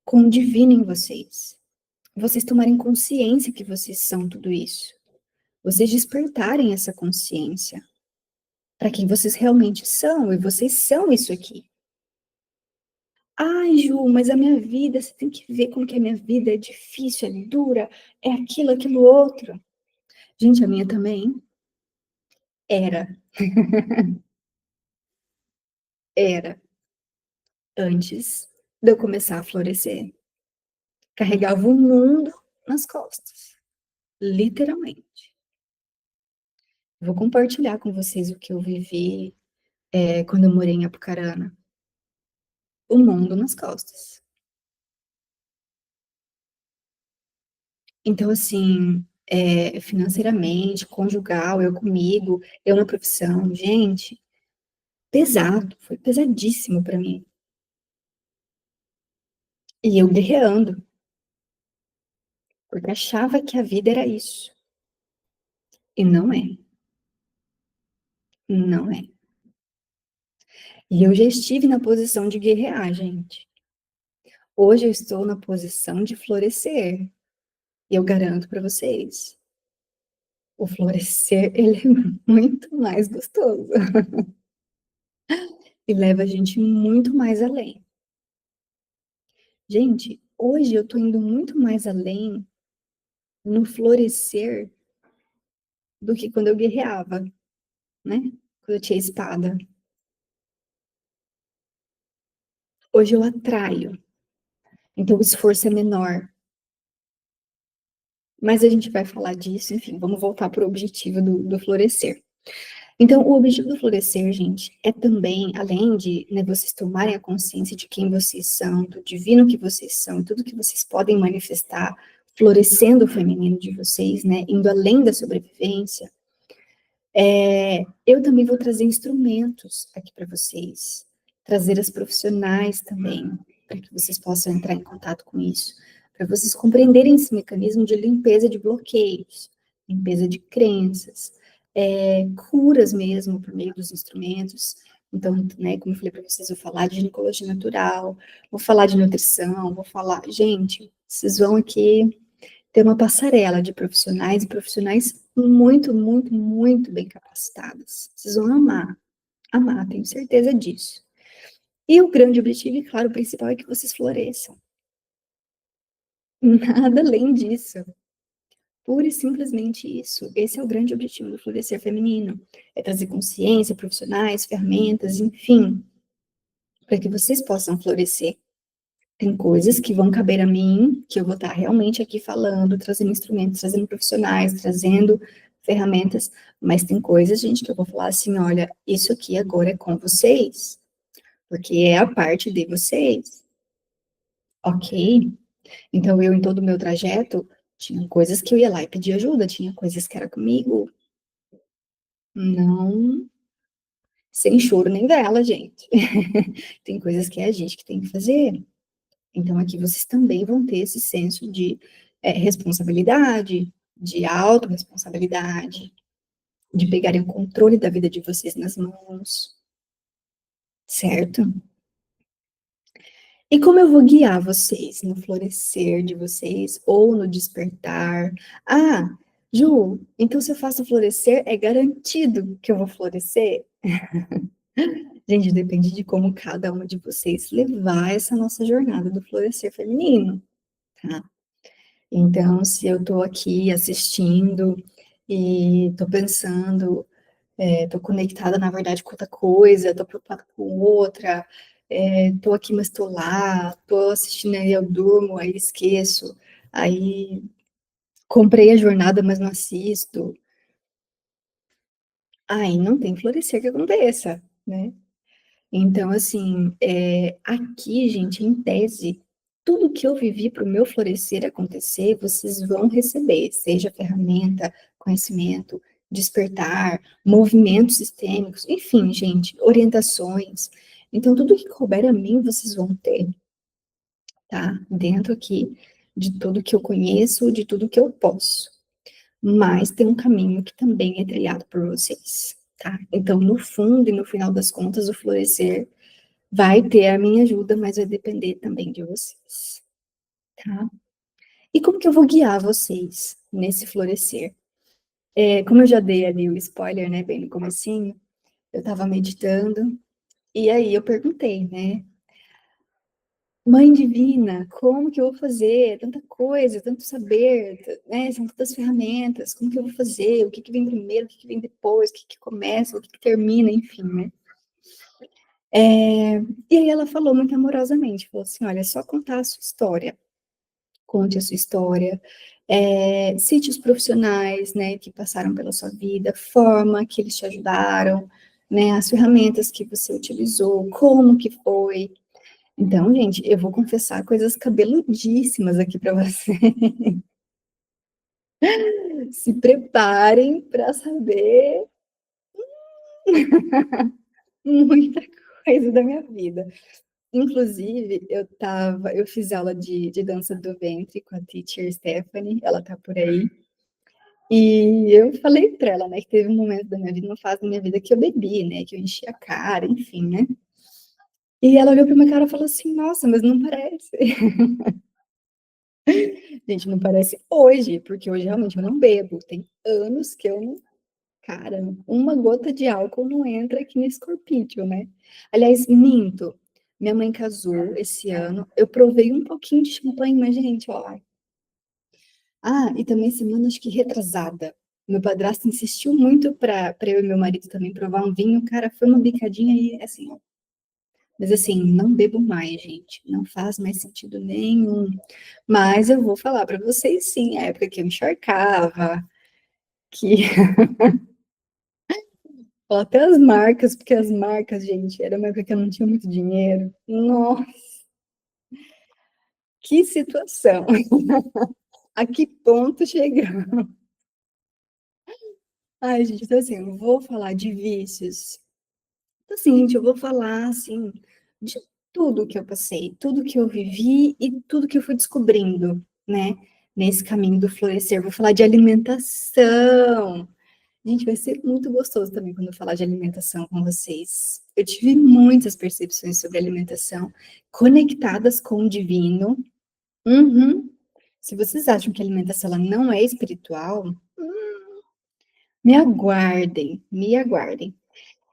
com o divino em vocês. Vocês tomarem consciência que vocês são tudo isso. Vocês despertarem essa consciência para quem vocês realmente são, e vocês são isso aqui. Ai, Ju, mas a minha vida, você tem que ver como que a minha vida é difícil, é dura, é aquilo, aquilo outro. Gente, a minha também era, era, antes de eu começar a florescer. Carregava o mundo nas costas, literalmente. Vou compartilhar com vocês o que eu vivi quando eu morei em Apucarana. O mundo nas costas. Então, assim, financeiramente, conjugal, eu comigo, eu na profissão, gente, pesado, foi pesadíssimo para mim. E eu guerreando, porque achava que a vida era isso. E não é, não é. E eu já estive na posição de guerrear, gente. Hoje eu estou na posição de florescer. E eu garanto para vocês, o florescer, ele é muito mais gostoso. E leva a gente muito mais além. Gente, hoje eu tô indo muito mais além no florescer do que quando eu guerreava, né? Quando eu tinha espada. Hoje eu atraio, então o esforço é menor. Mas a gente vai falar disso, enfim, vamos voltar para o objetivo do florescer. Então, o objetivo do florescer, gente, é também, além de vocês tomarem a consciência de quem vocês são, do divino que vocês são, tudo que vocês podem manifestar, florescendo o feminino de vocês, né, indo além da sobrevivência, eu também vou trazer instrumentos aqui para vocês, trazer as profissionais também, para que vocês possam entrar em contato com isso, para vocês compreenderem esse mecanismo de limpeza de bloqueios, limpeza de crenças, curas mesmo por meio dos instrumentos. Então, né, como eu falei para vocês, vou falar de ginecologia natural, vou falar de nutrição, vou falar, gente, vocês vão aqui ter uma passarela de profissionais e profissionais muito, muito, muito bem capacitadas. Vocês vão amar, amar, tenho certeza disso. E o grande objetivo, e claro, o principal é que vocês floresçam. Nada além disso. Pura e simplesmente isso. Esse é o grande objetivo do Florescer Feminino. É trazer consciência, profissionais, ferramentas, enfim, para que vocês possam florescer. Tem coisas que vão caber a mim, que eu vou estar realmente aqui falando, trazendo instrumentos, trazendo profissionais, trazendo ferramentas, mas tem coisas, gente, que eu vou falar assim, olha, isso aqui agora é com vocês, porque é a parte de vocês, ok? Então, eu, em todo o meu trajeto, tinha coisas que eu ia lá e pedia ajuda, tinha coisas que era comigo, não sem choro nem vela, gente. Tem coisas que é a gente que tem que fazer. Então, aqui vocês também vão ter esse senso de responsabilidade, de autorresponsabilidade, de pegarem o controle da vida de vocês nas mãos, certo? E como eu vou guiar vocês no florescer de vocês ou no despertar? Ah, Ju, então se eu faço florescer, é garantido que eu vou florescer? Gente, depende de como cada uma de vocês levar essa nossa jornada do florescer feminino, tá? Então, se eu tô aqui assistindo e tô pensando, tô conectada, na verdade, com outra coisa, tô preocupada com outra, tô aqui, mas tô lá, tô assistindo, aí eu durmo, aí esqueço, aí comprei a jornada, mas não assisto, aí não tem florescer que aconteça, né? Então, assim, aqui, gente, em tese, tudo que eu vivi para o meu florescer acontecer, vocês vão receber, seja ferramenta, conhecimento, despertar, movimentos sistêmicos, enfim, gente, orientações. Então, tudo que couber a mim, vocês vão ter, tá? Dentro aqui de tudo que eu conheço, de tudo que eu posso. Mas tem um caminho que também é trilhado por vocês, tá? Então, no fundo e no final das contas, o florescer vai ter a minha ajuda, mas vai depender também de vocês, tá? E como que eu vou guiar vocês nesse florescer? Como eu já dei ali o spoiler, né, bem no comecinho, eu tava meditando, e aí eu perguntei, né, Mãe Divina, como que eu vou fazer? Tanta coisa, tanto saber, né, são tantas ferramentas, como que eu vou fazer? O que que vem primeiro, o que que vem depois, o que que começa, o que que termina, enfim, né? E aí ela falou muito amorosamente, falou assim, olha, é só contar a sua história, conte a sua história, cite os profissionais, né, que passaram pela sua vida, forma que eles te ajudaram, né, as ferramentas que você utilizou, como que foi. Então, gente, eu vou confessar coisas cabeludíssimas aqui para você. Se preparem para saber muita coisa da minha vida. Inclusive, eu fiz aula de dança do ventre com a teacher Stephanie, ela tá por aí. E eu falei pra ela, né, que teve um momento da minha vida, uma fase da minha vida que eu bebi, né, que eu enchi a cara, enfim, né. E ela olhou pra minha cara e falou assim: "Nossa, mas não parece". Gente, não parece hoje, porque hoje realmente eu não bebo, tem anos que eu não, cara, uma gota de álcool não entra aqui nesse corpício, né. Aliás, minto, minha mãe casou esse ano, eu provei um pouquinho de champanhe, mas gente, ó, e também semana acho que retrasada, meu padrasto insistiu muito pra eu e meu marido também provar um vinho, cara, foi uma bicadinha e assim, ó, mas assim, não bebo mais, gente, não faz mais sentido nenhum. Mas eu vou falar pra vocês sim, a época que eu encharcava, que falar até as marcas, porque as marcas, gente, era uma época que eu não tinha muito dinheiro. Nossa, que situação! A que ponto chegamos? Ai, gente, então assim, eu vou falar de vícios. Então, assim, gente, eu vou falar, assim, de tudo que eu passei, tudo que eu vivi e tudo que eu fui descobrindo, né, nesse caminho do florescer. Vou falar de alimentação. Gente, vai ser muito gostoso também quando eu falar de alimentação com vocês. Eu tive muitas percepções sobre alimentação conectadas com o divino. Uhum. Se vocês acham que a alimentação ela não é espiritual, me aguardem, me aguardem.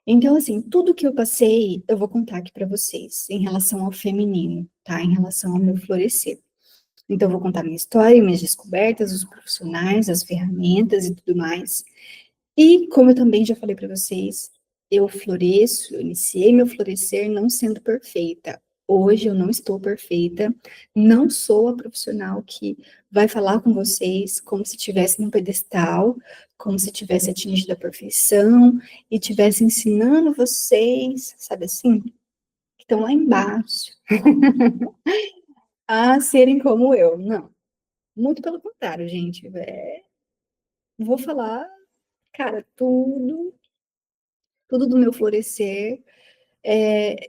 Então, assim, tudo que eu passei, eu vou contar aqui para vocês em relação ao feminino, tá? Em relação ao meu florescer. Então, eu vou contar minha história, minhas descobertas, os profissionais, as ferramentas e tudo mais. E, como eu também já falei para vocês, eu floresço, eu iniciei meu florescer não sendo perfeita. Hoje eu não estou perfeita, não sou a profissional que vai falar com vocês como se estivesse num pedestal, como se tivesse atingido a perfeição e estivesse ensinando vocês, sabe assim, que estão lá embaixo, a serem como eu. Não, muito pelo contrário, gente. Vou falar, cara, tudo do meu florescer.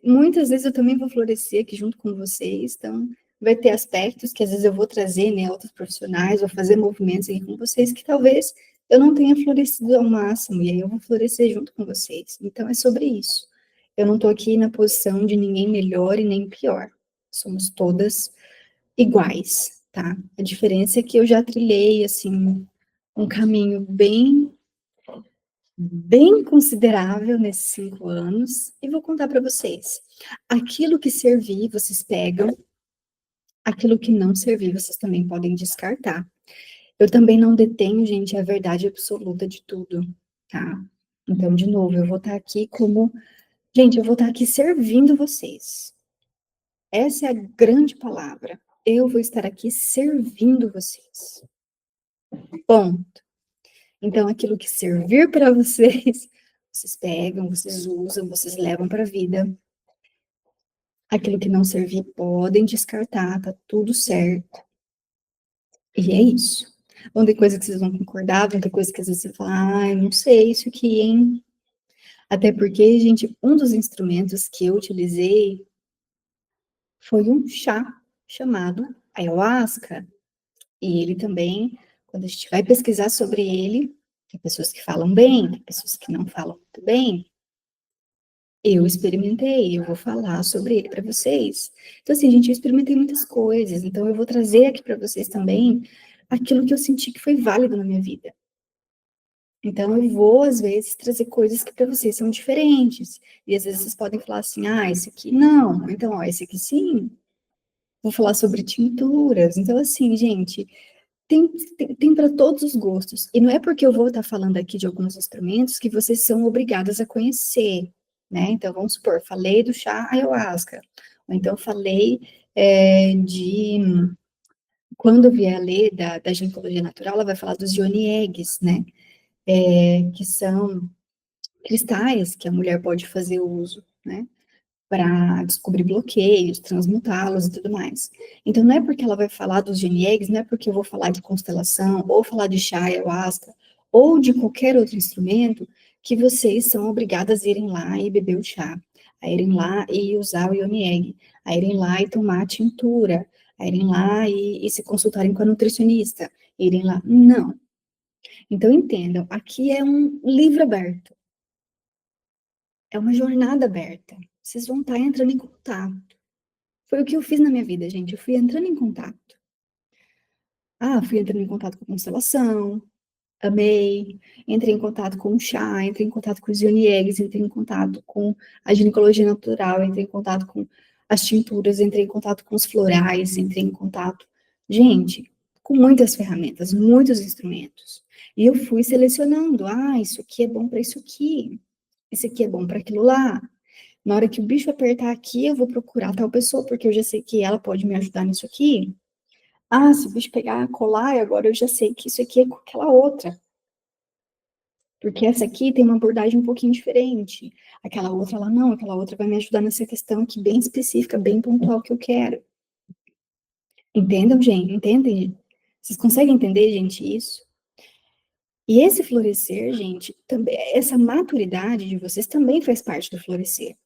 Muitas vezes eu também vou florescer aqui junto com vocês, então vai ter aspectos que às vezes eu vou trazer, né, outros profissionais, vou fazer movimentos aqui com vocês que talvez eu não tenha florescido ao máximo, e aí eu vou florescer junto com vocês. Então é sobre isso. Eu não estou aqui na posição de ninguém melhor e nem pior. Somos todas iguais, tá? A diferença é que eu já trilhei, assim, um caminho bem bem considerável nesses 5 anos, e vou contar para vocês. Aquilo que servir, vocês pegam, aquilo que não servir, vocês também podem descartar. Eu também não detenho, gente, a verdade absoluta de tudo, tá? Então, de novo, eu vou estar aqui como... Gente, eu vou estar aqui servindo vocês. Essa é a grande palavra. Eu vou estar aqui servindo vocês. Ponto. Então, aquilo que servir para vocês, vocês pegam, vocês usam, vocês levam para a vida. Aquilo que não servir, podem descartar, tá tudo certo. E é isso. Vão ter coisa que vocês vão concordar, vão ter coisa que às vezes você fala, ai, não sei isso aqui, hein? Até porque, gente, um dos instrumentos que eu utilizei foi um chá chamado ayahuasca. E ele também, quando a gente vai pesquisar sobre ele, tem pessoas que falam bem, tem pessoas que não falam muito bem. Eu experimentei, eu vou falar sobre ele para vocês. Então, assim, gente, eu experimentei muitas coisas, então eu vou trazer aqui para vocês também aquilo que eu senti que foi válido na minha vida. Então, eu vou, às vezes, trazer coisas que para vocês são diferentes. E às vezes vocês podem falar assim, ah, esse aqui não. Então, ó, esse aqui sim. Vou falar sobre tinturas. Então, assim, gente, tem para todos os gostos. E não é porque eu vou estar falando aqui de alguns instrumentos que vocês são obrigadas a conhecer, né? Então, vamos supor, falei do chá ayahuasca. Ou então, falei de... Quando eu vier a ler da ginecologia natural, ela vai falar dos yoni eggs, né? Que são cristais que a mulher pode fazer uso, né? Para descobrir bloqueios, transmutá-los e tudo mais. Então, não é porque ela vai falar dos yoni eggs, não é porque eu vou falar de constelação, ou falar de chá, ayahuasca, ou de qualquer outro instrumento, que vocês são obrigadas a irem lá e beber o chá, a irem lá e usar o yoni egg, a irem lá e tomar a tintura, a irem lá e se consultarem com a nutricionista, irem lá. Não. Então, entendam, aqui é um livro aberto. É uma jornada aberta. Vocês vão estar entrando em contato. Foi o que eu fiz na minha vida, gente. Eu fui entrando em contato. Ah, fui entrando em contato com a constelação, amei. Entrei em contato com o chá, entrei em contato com os yoni eggs, entrei em contato com a ginecologia natural, entrei em contato com as tinturas, entrei em contato com os florais, entrei em contato, gente, com muitas ferramentas, muitos instrumentos. E eu fui selecionando, ah, isso aqui é bom para isso aqui, isso aqui é bom para aquilo lá. Na hora que o bicho apertar aqui, eu vou procurar tal pessoa, porque eu já sei que ela pode me ajudar nisso aqui. Ah, se o bicho pegar, colar, agora eu já sei que isso aqui é com aquela outra. Porque essa aqui tem uma abordagem um pouquinho diferente. Aquela outra, ela não, aquela outra vai me ajudar nessa questão aqui bem específica, bem pontual que eu quero. Entendam, gente? Entendem? Vocês conseguem entender, gente, isso? E esse florescer, gente, também, essa maturidade de vocês também faz parte do florescer,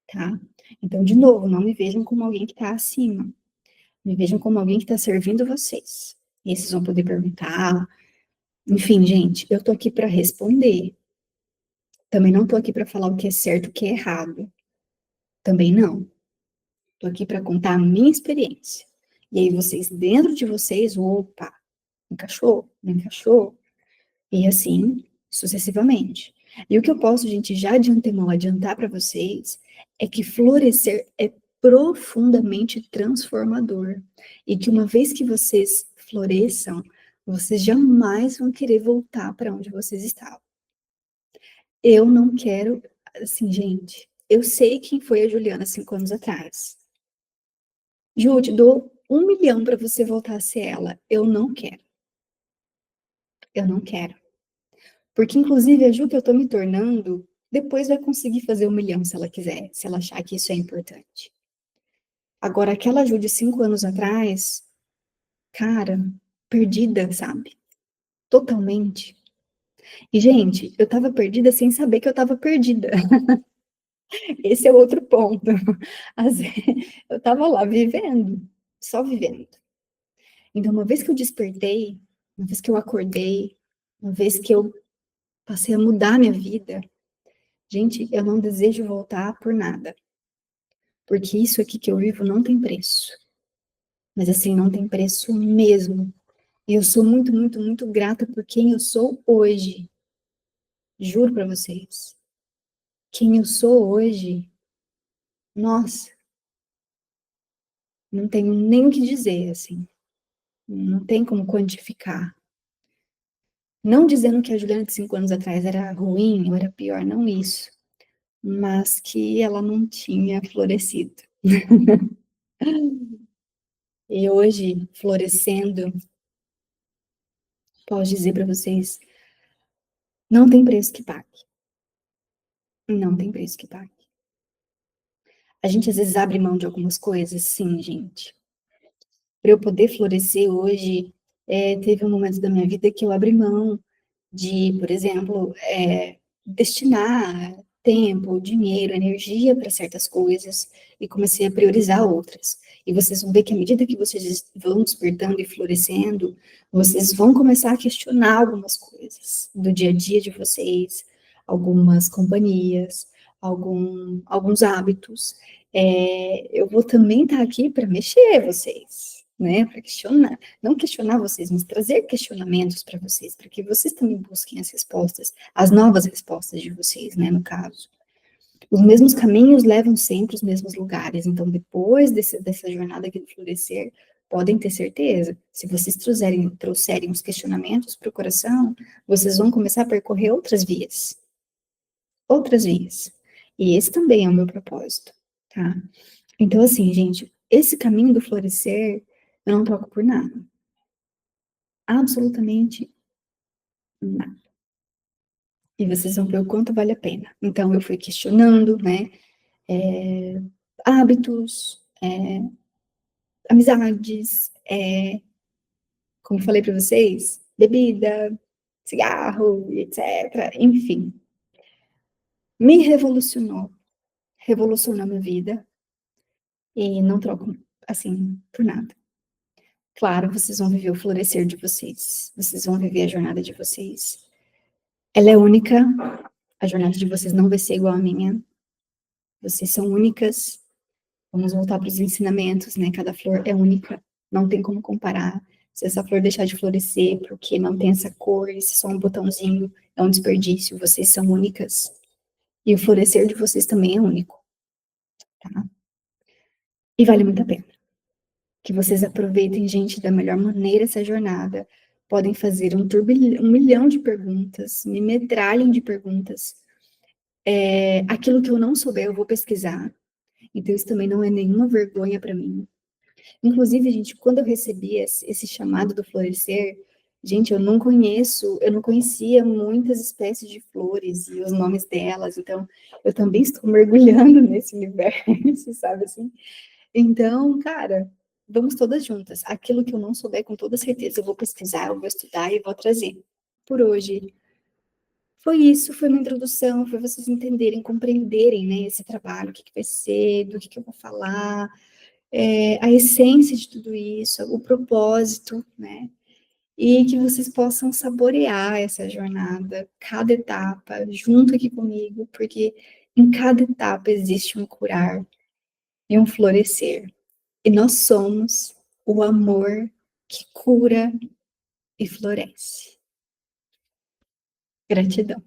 tá? Então, de novo, não me vejam como alguém que está acima. Me vejam como alguém que está servindo vocês. E vocês vão poder perguntar. Enfim, gente, eu tô aqui para responder. Também não tô aqui para falar o que é certo e o que é errado. Também não. Tô aqui para contar a minha experiência. E aí vocês, dentro de vocês, opa, encaixou, não encaixou, e assim sucessivamente. E o que eu posso, gente, já de antemão adiantar para vocês é que florescer é profundamente transformador. E que uma vez que vocês floresçam, vocês jamais vão querer voltar para onde vocês estavam. Eu não quero, assim, gente, eu sei quem foi a Juliana 5 anos atrás. Ju, te dou 1 milhão para você voltar a ser ela. Eu não quero. Eu não quero. Porque, inclusive, a Ju que eu tô me tornando, depois vai conseguir fazer 1 milhão se ela quiser, se ela achar que isso é importante. Agora, aquela Ju de 5 anos atrás, cara, perdida, sabe? Totalmente. E, gente, eu tava perdida sem saber que eu tava perdida. Esse é outro ponto. Às vezes, eu tava lá vivendo, só vivendo. Então, uma vez que eu despertei, uma vez que eu acordei, uma vez que eu passei a mudar minha vida, gente, eu não desejo voltar por nada. Porque isso aqui que eu vivo não tem preço. Mas assim, não tem preço mesmo. E eu sou muito, muito, muito grata por quem eu sou hoje. Juro para vocês. Quem eu sou hoje, nossa, não tenho nem o que dizer, assim. Não tem como quantificar. Não dizendo que a Juliana de 5 anos atrás era ruim ou era pior, não isso. Mas que ela não tinha florescido. E hoje, florescendo, posso dizer para vocês, não tem preço que pague. Não tem preço que pague. A gente às vezes abre mão de algumas coisas, sim, gente. Para eu poder florescer hoje, teve um momento da minha vida que eu abri mão de, por exemplo, destinar tempo, dinheiro, energia para certas coisas e comecei a priorizar outras. E vocês vão ver que à medida que vocês vão despertando e florescendo, vocês vão começar a questionar algumas coisas do dia a dia de vocês, algumas companhias, alguns hábitos. Eu vou também estar aqui para mexer vocês, né? Para questionar, não questionar vocês, mas trazer questionamentos para vocês, para que vocês também busquem as respostas, as novas respostas de vocês, né? No caso. Os mesmos caminhos levam sempre os mesmos lugares, então depois dessa jornada aqui do florescer, podem ter certeza, se vocês trouxerem os questionamentos para o coração, vocês vão começar a percorrer outras vias. Outras vias. E esse também é o meu propósito, tá? Então, assim, gente, esse caminho do florescer, eu não troco por nada. Absolutamente nada. E vocês vão ver o quanto vale a pena. Então, eu fui questionando, né, hábitos, amizades, como eu falei para vocês, bebida, cigarro, etc. Enfim, me revolucionou minha vida e não troco, assim, por nada. Claro, vocês vão viver o florescer de vocês vão viver a jornada de vocês. Ela é única, a jornada de vocês não vai ser igual à minha, vocês são únicas. Vamos voltar para os ensinamentos, né? Cada flor é única, não tem como comparar. Se essa flor deixar de florescer porque não tem essa cor, esse só um botãozinho, é um desperdício. Vocês são únicas. E o florescer de vocês também é único, tá? E vale muito a pena. Que vocês aproveitem, gente, da melhor maneira essa jornada. Podem fazer um milhão de perguntas, me metralhem de perguntas. Aquilo que eu não souber, eu vou pesquisar. Então, isso também não é nenhuma vergonha para mim. Inclusive, gente, quando eu recebi esse chamado do florescer, gente, eu não conhecia muitas espécies de flores e os nomes delas, então eu também estou mergulhando nesse universo, sabe assim? Então, cara, vamos todas juntas. Aquilo que eu não souber, com toda certeza, eu vou pesquisar, eu vou estudar e vou trazer. Por hoje, foi isso, foi uma introdução, foi vocês entenderem, compreenderem, né, esse trabalho, o que que vai ser, do que eu vou falar, a essência de tudo isso, o propósito, né? E que vocês possam saborear essa jornada, cada etapa, junto aqui comigo, porque em cada etapa existe um curar e um florescer. E nós somos o amor que cura e floresce. Gratidão.